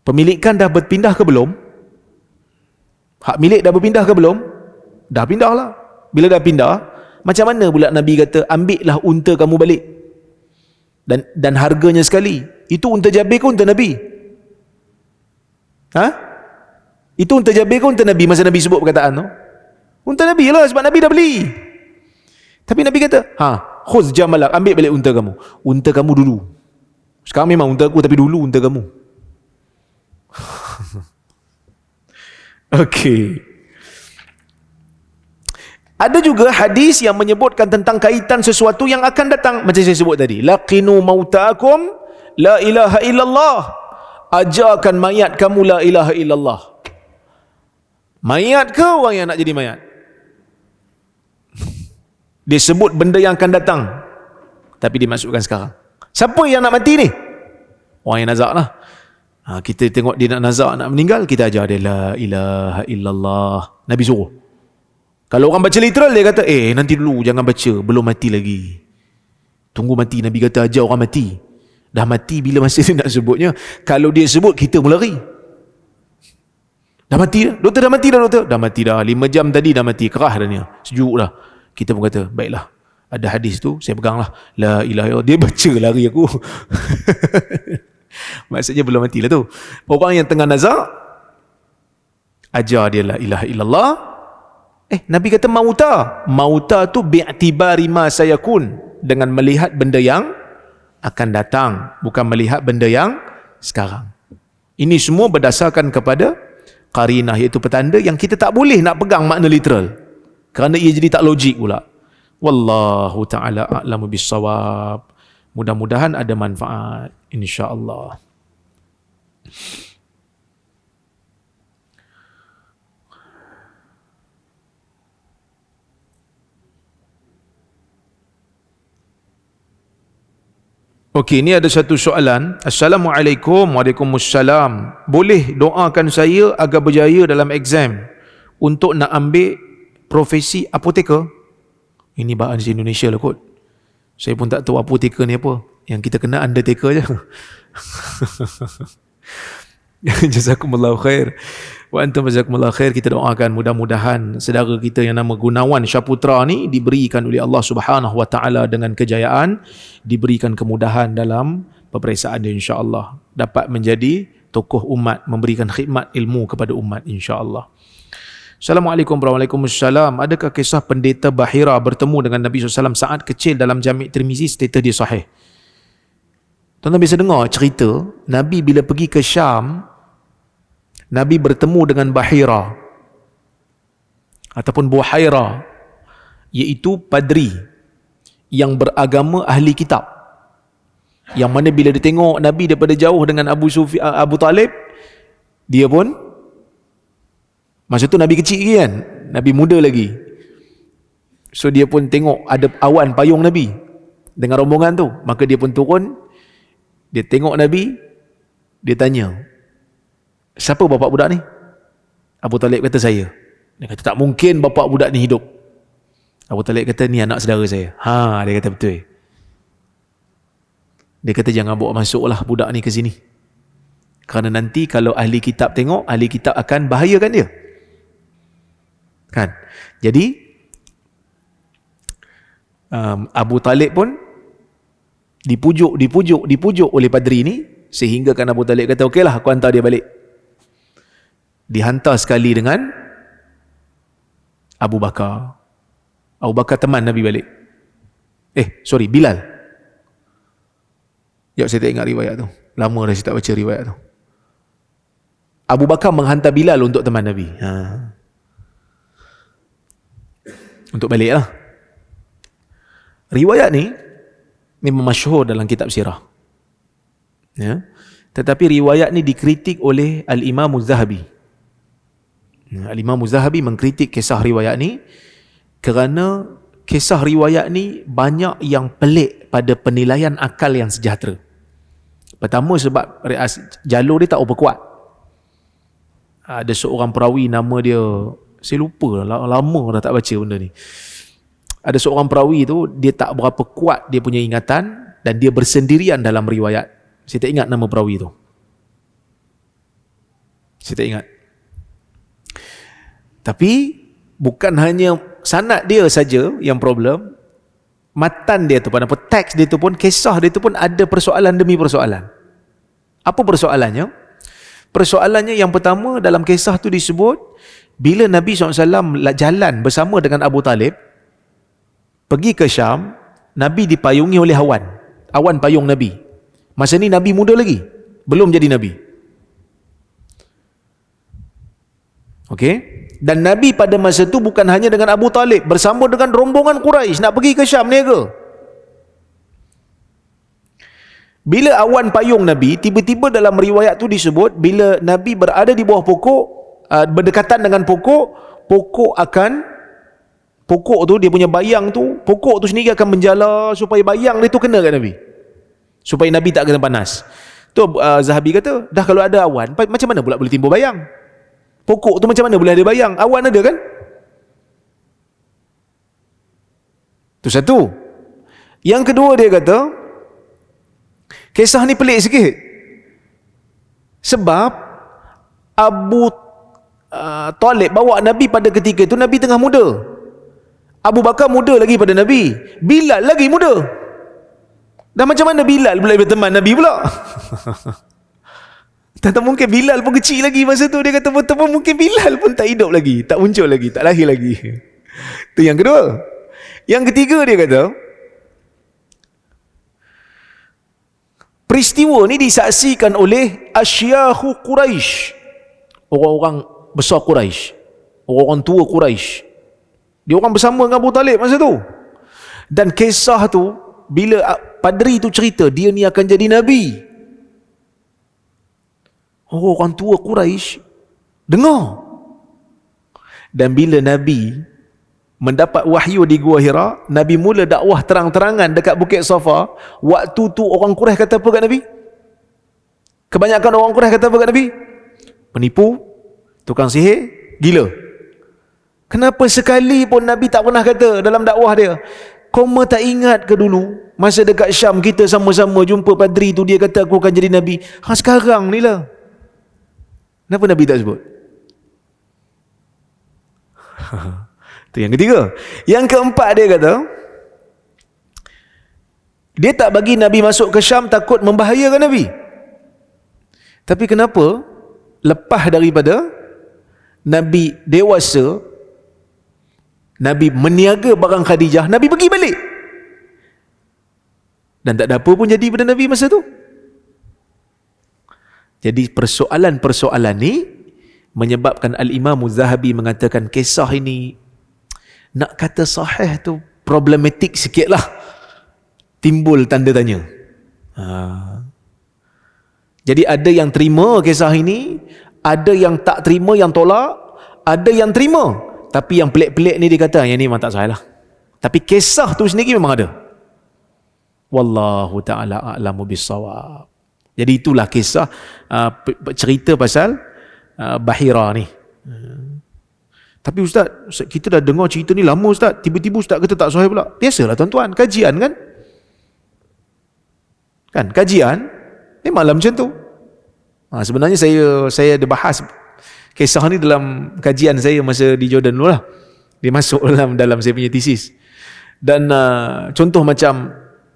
S1: Pemilikan dah berpindah ke belum? Hak milik dah berpindah ke belum? Dah pindah lah. Bila dah pindah, macam mana pula Nabi kata, ambillah unta kamu balik. Dan harganya sekali. Itu unta Jabir ke unta Nabi? Ha? Itu unta Jabir ke unta Nabi masa Nabi sebut perkataan tu? Unta Nabi lah, sebab Nabi dah beli. Tapi Nabi kata, khuz jamalak, ambil balik unta kamu. Unta kamu dulu. Sekarang memang unta aku, tapi dulu unta kamu. Okey. Ada juga hadis yang menyebutkan tentang kaitan sesuatu yang akan datang. Macam saya sebut tadi, laqinu mautakum la ilaha illallah. Ajarkan mayat kamu la ilaha illallah. Mayat ke orang yang nak jadi mayat? Dia sebut benda yang akan datang, tapi dimasukkan sekarang. Siapa yang nak mati ni? Orang yang nazak lah. Kita tengok dia nak nazak, nak meninggal, kita ajar dia la ilaha illallah. Nabi suruh. Kalau orang baca literal, dia kata, nanti dulu, jangan baca, belum mati lagi. Tunggu mati. Nabi kata ajar orang mati. Dah mati bila masa dia nak sebutnya. Kalau dia sebut, kita melari. Dah mati dah? Doktor dah mati dah, doktor? Dah mati dah. 5 jam tadi dah mati. Kerah dah ni. Sejuk dah. Kita pun kata, baiklah. Ada hadis tu, saya peganglah. La ilaha illallah. Dia baca lari aku. Maksudnya belum mati lah tu. Orang yang tengah nazak, ajar dia la ilaha illallah. Nabi kata mauta. Mauta tu bi'tibari ma sayakun. Dengan melihat benda yang akan datang. Bukan melihat benda yang sekarang. Ini semua berdasarkan kepada qarinah, iaitu petanda yang kita tak boleh nak pegang makna literal. Kerana ia jadi tak logik pula. Wallahu ta'ala a'lamu bissawab. Mudah-mudahan ada manfaat, insya-Allah. Okey, ini ada satu soalan. Assalamualaikum. Waalaikumsalam. Boleh doakan saya agar berjaya dalam exam untuk nak ambil profesi apoteker? Ini bahasa Indonesia lah kot. Saya pun tak tahu apoteker ni apa. Yang kita kena undertaker je. Jazakumullahu khair. Wa antum jazakumullahu khair. Kita doakan mudah-mudahan saudara kita yang nama Gunawan Syaputra ni diberikan oleh Allah Subhanahu wa taala dengan kejayaan, diberikan kemudahan dalam peperiksaan dia, insya-Allah dapat menjadi tokoh umat, memberikan khidmat ilmu kepada umat, insya-Allah. Assalamualaikum warahmatullahi wabarakatuh. Adakah kisah pendeta Bahira bertemu dengan Nabi SAW saat kecil dalam Jami' Tirmizi, status dia sahih? Tuan-tuan biasa dengar cerita Nabi bila pergi ke Syam, Nabi bertemu dengan Bahira ataupun Buhaira, iaitu padri yang beragama ahli kitab, yang mana bila dia tengok Nabi daripada jauh dengan Abu Talib, dia pun, masa tu Nabi kecil lagi kan, Nabi muda lagi, So dia pun tengok ada awan payung Nabi dengan rombongan tu. Maka dia pun turun, dia tengok Nabi, dia tanya, siapa bapak budak ni? Abu Talib kata, saya. Dia kata, tak mungkin bapak budak ni hidup. Abu Talib kata, ni anak saudara saya. Dia kata, betul. Dia kata, jangan bawa masuklah budak ni ke sini. Kerana nanti kalau ahli kitab tengok, ahli kitab akan bahayakan dia. Kan? Jadi, Abu Talib pun dipujuk oleh padri ni, sehingga kan Abu Talib kata, okeylah, aku hantar dia balik. Dihantar sekali dengan Abu Bakar. Abu Bakar teman Nabi balik. Bilal. Sekejap, saya tak ingat riwayat tu. Lama dah saya tak baca riwayat tu. Abu Bakar menghantar Bilal untuk teman Nabi. Untuk balik lah. Riwayat ni memang masyhur dalam kitab sirah. Ya. Tetapi riwayat ni dikritik oleh Al-Imam Az-Zahabi. Al-Imam Az-Zahabi mengkritik kisah riwayat ni kerana kisah riwayat ni banyak yang pelik pada penilaian akal yang sejahtera. Pertama sebab jalur dia tak berapa kuat. Ada seorang perawi nama dia, saya lupa, lama dah tak baca benda ni. Ada seorang perawi tu, dia tak berapa kuat dia punya ingatan dan dia bersendirian dalam riwayat. Saya tak ingat nama perawi tu. Saya tak ingat. Tapi bukan hanya sanad dia saja yang problem, matan dia tu pun, apa teks dia tu pun, kisah dia tu pun ada persoalan demi persoalan. Apa persoalannya? Persoalannya yang pertama, dalam kisah tu disebut bila Nabi SAW jalan bersama dengan Abu Talib pergi ke Syam, Nabi dipayungi oleh awan payung Nabi. Masa ni Nabi muda lagi, belum jadi Nabi. Okey? Dan Nabi pada masa tu bukan hanya dengan Abu Talib, bersama dengan rombongan Quraisy nak pergi ke Syam niaga. Bila awan payung Nabi, tiba-tiba dalam riwayat tu disebut bila Nabi berada di bawah pokok, berdekatan dengan pokok tu, dia punya bayang tu, pokok tu sendiri akan menjala supaya bayang dia tu kena kat Nabi, supaya Nabi tak kena panas. Tu Zahabi kata, dah kalau ada awan, macam mana pula boleh timbul bayang? Pokok tu macam mana boleh ada bayang? Awan ada kan? Tu satu. Yang kedua dia kata, kisah ni pelik sikit. Sebab Abu Talib bawa Nabi pada ketika itu, Nabi tengah muda. Abu Bakar muda lagi pada Nabi. Bilal lagi muda. Dan macam mana Bilal boleh berteman Nabi pula? Tak mungkin, Bilal pun kecil lagi masa tu. Dia kata betul pun mungkin Bilal pun tak hidup lagi, tak muncul lagi, tak lahir lagi. Itu yang kedua. Yang ketiga dia kata, peristiwa ni disaksikan oleh asyyahu Quraisy, orang-orang besar Quraisy, orang tua Quraisy. Dia orang bersama dengan Abu Talib masa tu. Dan kisah tu, bila padri tu cerita dia ni akan jadi Nabi, orang tua Quraisy dengar. Dan bila Nabi mendapat wahyu di Gua Hira, Nabi mula dakwah terang-terangan dekat Bukit Safa. Waktu tu orang Quraisy kata apa kat Nabi? Kebanyakan orang Quraisy kata apa kat Nabi? Penipu, tukang sihir, gila. Kenapa sekali pun Nabi tak pernah kata dalam dakwah dia, koma tak ingat ke dulu masa dekat Syam kita sama-sama jumpa padri tu, dia kata aku akan jadi Nabi. Sekarang ni lah. Kenapa Nabi tak sebut? Itu yang ketiga. Yang keempat dia kata, dia tak bagi Nabi masuk ke Syam takut membahayakan Nabi. Tapi kenapa lepas daripada Nabi dewasa, Nabi meniaga barang Khadijah, Nabi pergi balik dan tak ada apa pun jadi pada Nabi masa tu. Jadi persoalan-persoalan ni menyebabkan Al-Imam Az-Zahabi mengatakan kisah ini, nak kata sahih tu problematik sikit lah, timbul tanda tanya. Jadi ada yang terima kisah ini, ada yang tak terima, yang tolak, ada yang terima. Tapi yang pelik-pelik ni dia kata, yang ni memang tak sahih lah. Tapi kisah tu sendiri memang ada. Wallahu ta'ala a'lamu bissawab. Jadi itulah kisah cerita pasal Bahira ni. Tapi Ustaz, kita dah dengar cerita ni lama Ustaz, tiba-tiba Ustaz kata tak sahih pula. Biasalah tuan-tuan, kajian kan? Kan, kajian memanglah macam tu. Sebenarnya saya ada bahas kisah ni dalam kajian saya masa di Jordan dulu lah. Dia masuk dalam saya punya tesis. Dan contoh macam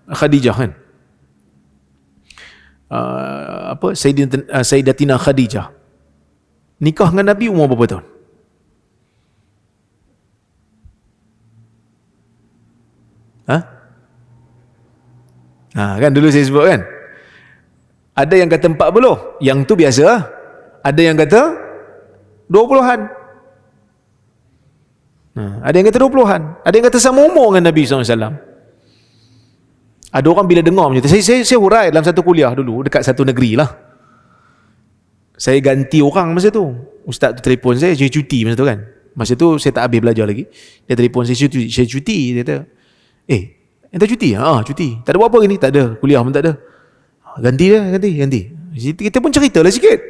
S1: Khadijah kan. Sayyidatina Khadijah nikah dengan Nabi umur berapa tahun? Kan dulu saya sebut kan, ada yang kata 40, yang tu biasa lah. Ada yang kata 20-an, ada yang kata 20-an, ada yang kata sama umur dengan Nabi SAW. Ada orang bila dengar macam tu, saya hurai dalam satu kuliah dulu dekat satu negeri lah. Saya ganti orang masa tu. Ustaz tu telefon saya cuti masa tu kan. Masa tu saya tak habis belajar lagi. Dia telefon saya cuti. Dia kata, entah cuti? Cuti. Tak ada buat apa ni? Tak ada. Kuliah pun tak ada. Ganti. Kita pun ceritalah sikit.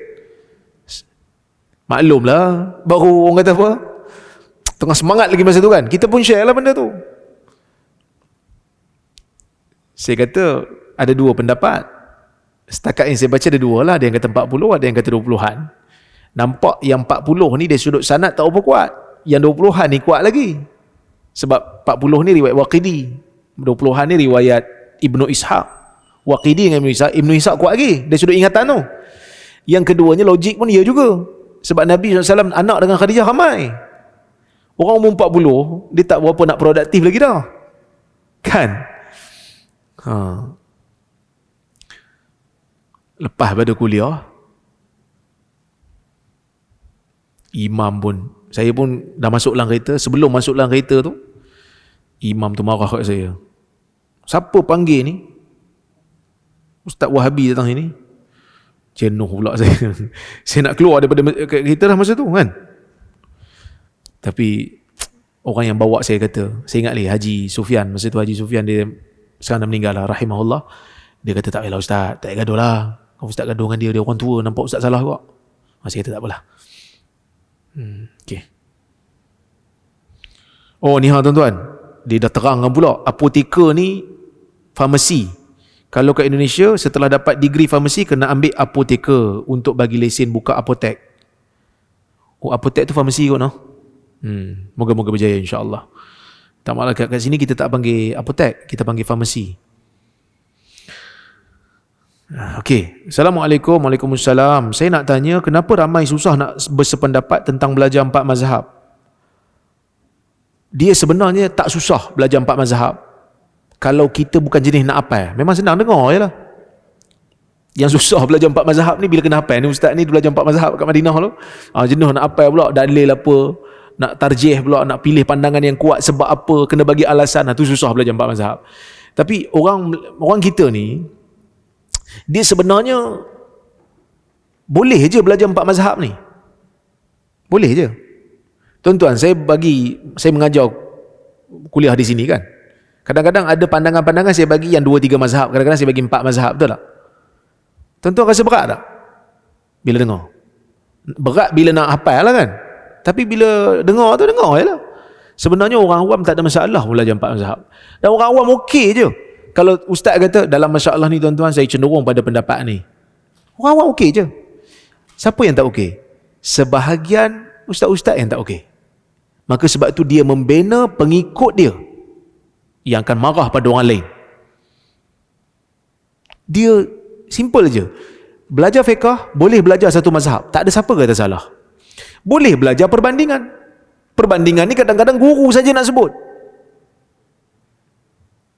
S1: Maklumlah, baru orang kata apa? Tengah semangat lagi masa tu kan. Kita pun share lah benda tu. Saya kata ada dua pendapat. Setakat yang saya baca ada dua lah. Ada yang kata 40, ada yang kata 20-an. Nampak yang 40 ni dari sudut sanad tak apa kuat. Yang 20-an ni kuat lagi. Sebab 40 ni riwayat Waqidi. 20-an ni riwayat Ibnu Ishaq. Waqidi dengan Ibnu Ishaq kuat lagi dari sudut ingatan tu. Yang keduanya logik pun ia juga. Sebab Nabi SAW anak dengan Khadijah ramai. Orang umur 40, dia tak berapa nak produktif lagi dah. Kan? Lepas pada kuliah, imam pun, saya pun dah masuk dalam kereta. Sebelum masuk dalam kereta tu, imam tu marah kat saya. Siapa panggil ni? Ustaz Wahabi datang sini. Jenuh pula saya. Saya nak keluar daripada kereta dah masa tu kan. Tapi orang yang bawa saya kata, saya ingat lagi Haji Sufyan. Masa tu Haji Sufyan dia sekarang dah meninggal lah, rahimahullah. Dia kata tak payahlah Ustaz, tak payah gaduh lah. Kalau Ustaz gaduh dengan dia orang tua, nampak Ustaz salah juga. Saya kata tak apalah. Okay. Oh ni tuan-tuan, dia dah terangkan pula, apoteker ni farmasi. Kalau kat Indonesia, setelah dapat degree farmasi, kena ambil apoteker untuk bagi lesen buka apotek. Oh apotek tu farmasi kot no? Moga-moga berjaya insyaAllah. Tak malah kat sini kita tak panggil apotek, kita panggil farmasi. Okey. Assalamualaikum. Waalaikumsalam. Saya nak tanya, kenapa ramai susah nak bersependapat tentang belajar 4 mazhab? Dia sebenarnya tak susah belajar 4 mazhab. Kalau kita bukan jenis nak hafal, memang senang dengar je lah. Yang susah belajar 4 mazhab ni bila kena hafal. Ni ustaz ni belajar 4 mazhab kat Madinah tu. Jenuh nak hafal pula, dalil apa, nak tarjih pula, nak pilih pandangan yang kuat sebab apa, kena bagi alasan. Tu susah belajar 4 mazhab. Tapi orang kita ni, dia sebenarnya boleh je belajar 4 mazhab ni. Boleh je. Tuan-tuan, saya mengajar kuliah di sini kan. Kadang-kadang ada pandangan-pandangan saya bagi yang 2-3 mazhab, kadang-kadang saya bagi 4 mazhab, betul tak? Tuan-tuan rasa berat tak? Bila dengar. Berat bila nak hafal lah kan. Tapi bila dengar tu, dengar je lah. Sebenarnya orang awam tak ada masalah belajar 4 mazhab. Dan orang awam okey je. Kalau ustaz kata dalam masalah ni tuan-tuan, saya cenderung pada pendapat ni. Orang awam okey je. Siapa yang tak okey? Sebahagian ustaz-ustaz yang tak okey. Maka sebab tu dia membina pengikut dia yang akan marah pada orang lain. Dia simple je. Belajar fiqh, boleh belajar satu mazhab. Tak ada siapa kata salah. Boleh belajar perbandingan. Perbandingan ni kadang-kadang guru saja nak sebut.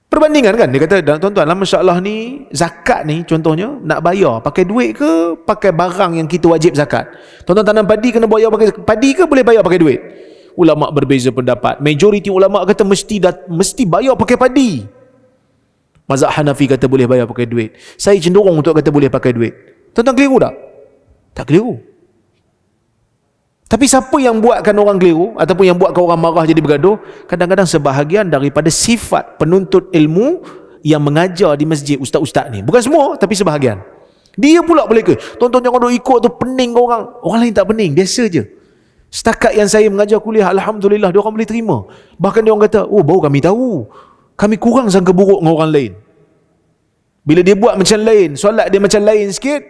S1: Perbandingan kan, dia kata tuan-tuan dalam masalah ni, zakat ni contohnya nak bayar pakai duit ke pakai barang yang kita wajib zakat. Tuan-tuan tanam padi kena bayar pakai padi ke boleh bayar pakai duit? Ulama berbeza pendapat. Majoriti ulama kata mesti bayar pakai padi. Mazhab Hanafi kata boleh bayar pakai duit. Saya cenderung untuk kata boleh pakai duit. Tuan-tuan keliru tak? Tak keliru. Tapi siapa yang buatkan orang keliru ataupun yang buatkan orang marah jadi bergaduh? Kadang-kadang sebahagian daripada sifat penuntut ilmu yang mengajar di masjid, ustaz-ustaz ni. Bukan semua, tapi sebahagian. Dia pula boleh ke? Tuan-tuan jangan duk ikut tu, pening ke orang. Orang lain tak pening, biasa je. Setakat yang saya mengajar kuliah, alhamdulillah dia orang boleh terima. Bahkan dia orang kata, oh baru kami tahu, kami kurang sangka buruk dengan orang lain. Bila dia buat macam lain, solat dia macam lain sikit,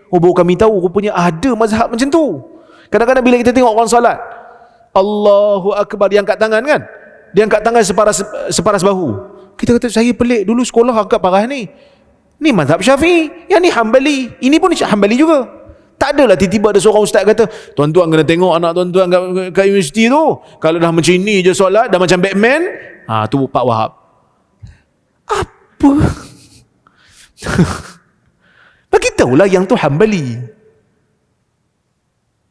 S1: oh baru kami tahu rupanya ada mazhab macam tu. Kadang-kadang bila kita tengok orang solat, Allahu Akbar, dia angkat tangan kan, dia angkat tangan separas bahu. Kita kata, saya pelik, dulu sekolah angkat parah ni mazhab Syafi'i, yang ni Hambali, ini pun Hambali juga. Tak adalah tiba-tiba ada seorang ustaz kata, tuan-tuan kena tengok anak tuan-tuan kat universiti tu, kalau dah macam ni je solat, dah macam Batman, tu Pak Wahab. Apa? Beritahulah yang tu Hambali.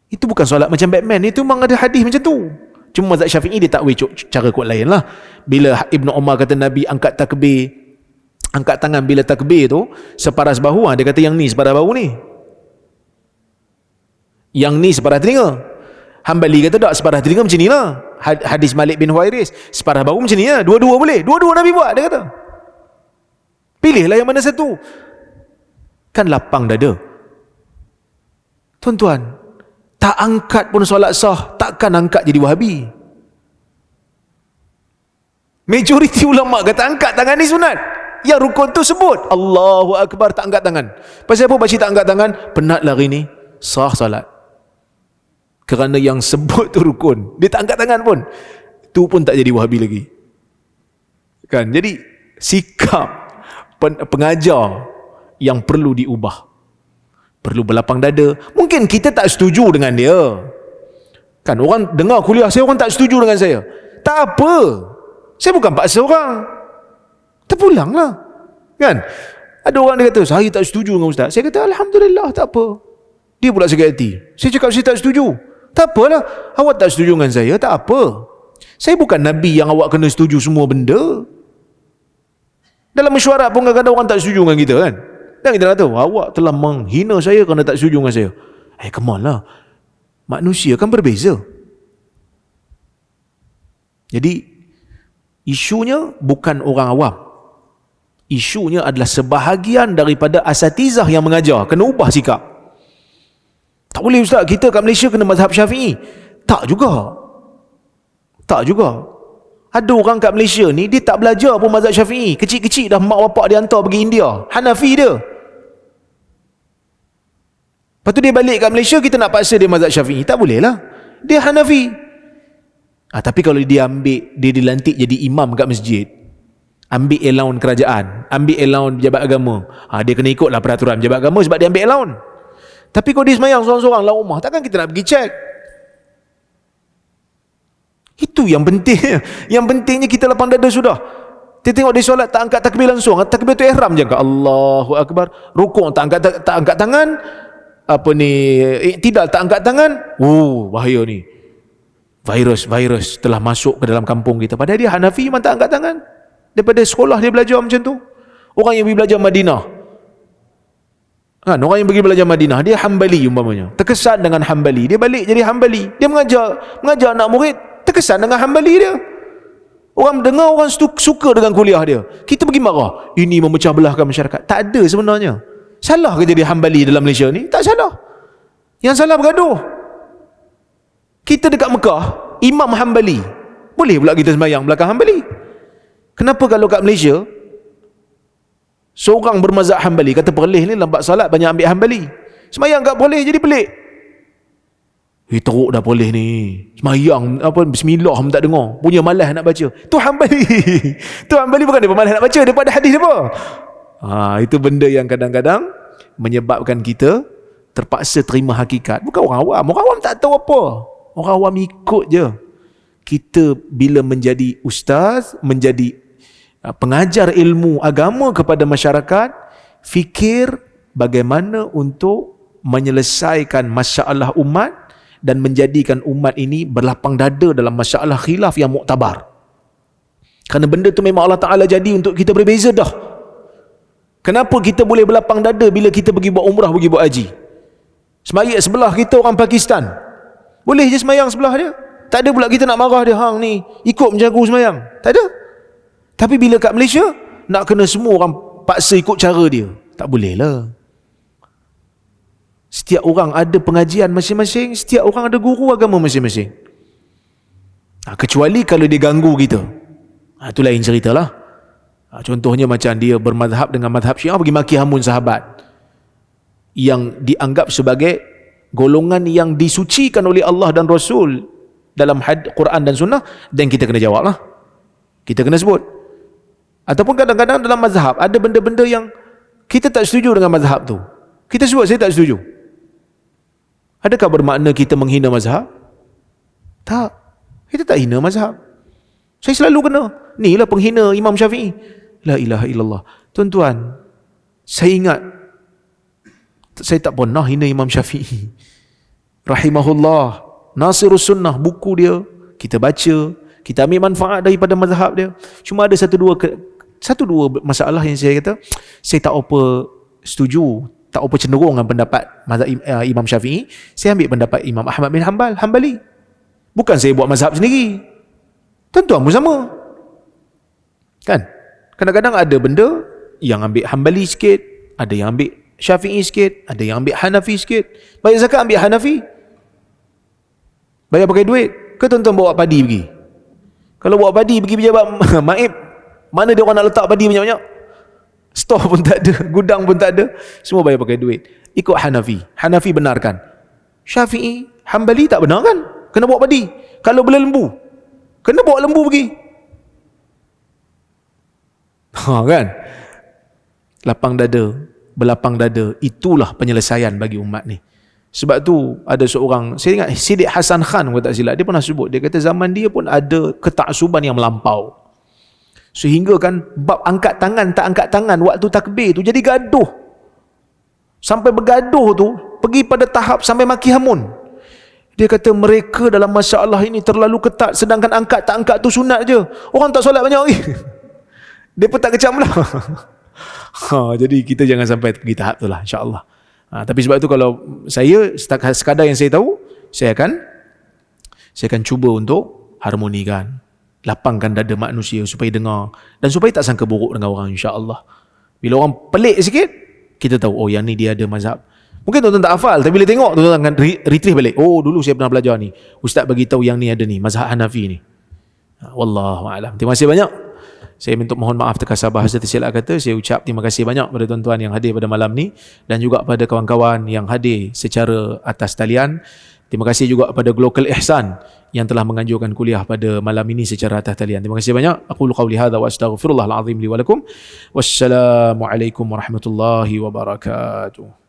S1: Itu bukan solat macam Batman, itu memang ada hadis macam tu. Cuma mazhab Syafi'i dia tak cara kuat lain lah. Bila Ibn Umar kata Nabi angkat takbir, angkat tangan bila takbir tu separas bahu, dia kata yang ni separas bahu ni, yang ni separas telinga. Hambali kata tak, separas telinga macam ni lah. Hadis Malik bin Huwairis, separas bahu macam ni lah. Dua-dua boleh, dua-dua Nabi buat, dia kata. Pilihlah yang mana satu. Kan lapang dada. Tuan-tuan, tak angkat pun solat sah, takkan angkat jadi Wahabi. Majoriti ulama kata angkat tangan ni sunat. Yang rukun tu sebut Allahu Akbar, tak angkat tangan. Pasal apa baca tak angkat tangan? Penat lah hari ni, sah solat. Kerana yang sebut tu rukun, dia tak angkat tangan pun, tu pun tak jadi Wahabi lagi. Kan? Jadi sikap pengajar yang perlu diubah, perlu berlapang dada. Mungkin kita tak setuju dengan dia, kan, orang dengar kuliah saya, orang tak setuju dengan saya, tak apa, saya bukan paksa orang, terpulanglah, kan. Ada orang dia kata, saya tak setuju dengan ustaz. Saya kata, alhamdulillah, tak apa. Dia pula sakit hati. Saya cakap, saya tak setuju. Tak apalah, awak tak setuju dengan saya, tak apa. Saya bukan Nabi yang awak kena setuju semua benda. Dalam mesyuarat pun kadang-kadang orang tak setuju dengan kita, kan. Dan kita kata, awak telah menghina saya kerana tak setuju dengan saya. Come on lah, manusia kan berbeza. Jadi isunya bukan orang awam, isunya adalah sebahagian daripada asatizah yang mengajar. Kena ubah sikap. Tak boleh ustaz, kita kat Malaysia kena mazhab Syafi'i. Tak juga. Tak juga. Ada orang kat Malaysia ni, dia tak belajar pun mazhab Syafi'i. Kecil-kecil dah mak bapak dia hantar pergi India, Hanafi dia. Lepas tu dia balik kat Malaysia, kita nak paksa dia mazhab Syafi'i, tak boleh lah, dia Hanafi. Tapi kalau dia ambil, dia dilantik jadi imam kat masjid, ambil allowance kerajaan, ambil allowance pejabat agama, dia kena ikutlah peraturan pejabat agama sebab dia ambil allowance. Tapi kalau dia semayang seorang-seorang dalam rumah, takkan kita nak pergi cek. Itu yang penting. Yang pentingnya kita lapang dada sudah. Kita tengok dia solat tak angkat takbir langsung, takbir tu ihram je, Allahu Akbar. Rukuk tak angkat tangan, apa ni, iktidal tak angkat tangan. Bahaya ni, virus telah masuk ke dalam kampung kita. Padahal dia Hanafi, memang tak angkat tangan. Daripada sekolah dia belajar macam tu. Orang yang pergi belajar Madinah, kan, orang yang pergi belajar Madinah, dia Hambali umpamanya, terkesan dengan Hambali, dia balik jadi Hambali. Dia mengajar anak murid, terkesan dengan Hambali dia. Orang dengar, orang suka dengan kuliah dia. Kita pergi marah, ini memecah belahkan masyarakat. Tak ada sebenarnya. Salah ke jadi Hambali dalam Malaysia ni? Tak salah. Yang salah bergaduh. Kita dekat Mekah, Imam Hambali, boleh pula kita sembahyang belakang Hambali. Kenapa kalau kat Malaysia seorang bermazhab Hambali kata perleh ni lambat salat banyak ambil Hambali, sembahyang kat perleh jadi pelik. Teruk dah perleh ni, sembahyang apa bismillah pun tak dengar, punya malas nak baca. Tu Hambali. Tu Hambali bukan dia malas nak baca, daripada hadis apa. Itu benda yang kadang-kadang menyebabkan kita terpaksa terima hakikat. Bukan orang awam. Orang awam tak tahu apa. Orang awam ikut je. Kita bila menjadi ustaz, menjadi pengajar ilmu agama kepada masyarakat, fikir bagaimana untuk menyelesaikan masalah umat dan menjadikan umat ini berlapang dada dalam masalah khilaf yang muktabar. Kerana benda tu memang Allah Ta'ala jadi untuk kita berbeza dah. Kenapa kita boleh berlapang dada bila kita pergi buat umrah, pergi buat haji? Semayat sebelah kita orang Pakistan, Boleh je semayang sebelah dia. Tak ada pula kita nak marah dia, hang ni ikut macam aku semayang. Tak ada. Tapi bila kat Malaysia, nak kena semua orang paksa ikut cara dia. Tak boleh lah. Setiap orang ada pengajian masing-masing, setiap orang ada guru agama masing-masing. Kecuali kalau dia ganggu kita. Itu lain cerita lah. Contohnya macam dia bermadhab dengan madhab Syiah, pergi maki hamun sahabat yang dianggap sebagai golongan yang disucikan oleh Allah dan Rasul dalam Quran dan Sunnah, dan kita kena jawab lah. Kita kena sebut. Ataupun kadang-kadang dalam mazhab ada benda-benda yang kita tak setuju dengan mazhab tu, kita sebut saya tak setuju. Adakah bermakna kita menghina mazhab? Tak. Kita tak hina mazhab. Saya selalu kena, ni lah penghina Imam Syafi'i. La ilaha illallah. Tuan-tuan, saya ingat saya tak pernah hina Imam Syafi'i. Rahimahullah, Nasirus Sunnah, buku dia kita baca, kita ambil manfaat daripada mazhab dia. Cuma ada satu dua masalah yang saya kata saya tak apa setuju, tak apa cenderung dengan pendapat mazhab Imam Syafi'i. Saya ambil pendapat Imam Ahmad bin Hanbali. Bukan saya buat mazhab sendiri. Tuan-tuan pun sama. Kan? Kadang-kadang ada benda yang ambil Hanbali sikit, ada yang ambil Syafi'i sikit, ada yang ambil Hanafi sikit. Bayar zakat ambil Hanafi. Bayar pakai duit. Ke tuan-tuan bawa padi pergi? Kalau bawa padi pergi pejabat maib, mana dia orang nak letak padi banyak-banyak? Stor pun tak ada, gudang pun tak ada. Semua bayar pakai duit. Ikut Hanafi. Hanafi benarkan. Syafi'i, Hanbali tak benarkan. Kena bawa padi. Kalau bela lembu, kena bawa lembu pergi. Kan? Lapang dada, berlapang dada, itulah penyelesaian bagi umat ni. Sebab tu ada seorang, saya ingat Siddiq Hasan Khan kalau tak silap, dia pernah sebut, dia kata zaman dia pun ada ketaksuban yang melampau. Sehingga kan bab angkat tangan tak angkat tangan waktu takbir tu jadi gaduh. Sampai bergaduh tu pergi pada tahap sampai maki hamun. Dia kata mereka dalam masalah ini terlalu ketat, sedangkan angkat tak angkat tu sunat je. Orang tak solat banyak lagi. Dia pun tak kecam lah. Jadi kita jangan sampai pergi tahap tu lah, insyaAllah. Tapi sebab itu kalau saya, sekadar yang saya tahu, saya akan cuba untuk harmonikan, lapangkan dada manusia supaya dengar, dan supaya tak sangka buruk dengan orang, insyaAllah. Bila orang pelik sikit, kita tahu, oh yang ni dia ada mazhab. Mungkin tuan-tuan tak hafal, tapi bila tengok, tuan-tuan akan retrieve balik. Oh, dulu saya pernah belajar ni. Ustaz bagi tahu yang ni ada ni, mazhab Hanafi ni. Wallahualam. Terima kasih banyak. Saya minta mohon maaf terkasar bahasa tersilap kata. Saya ucap terima kasih banyak pada tuan-tuan yang hadir pada malam ni, dan juga pada kawan-kawan yang hadir secara atas talian. Terima kasih juga kepada Global Ihsan yang telah menganjurkan kuliah pada malam ini secara atas talian. Terima kasih banyak. Aqulu qawli hadza wa astaghfirullahal azim li wa lakum. Wassalamualaikum warahmatullahi wabarakatuh.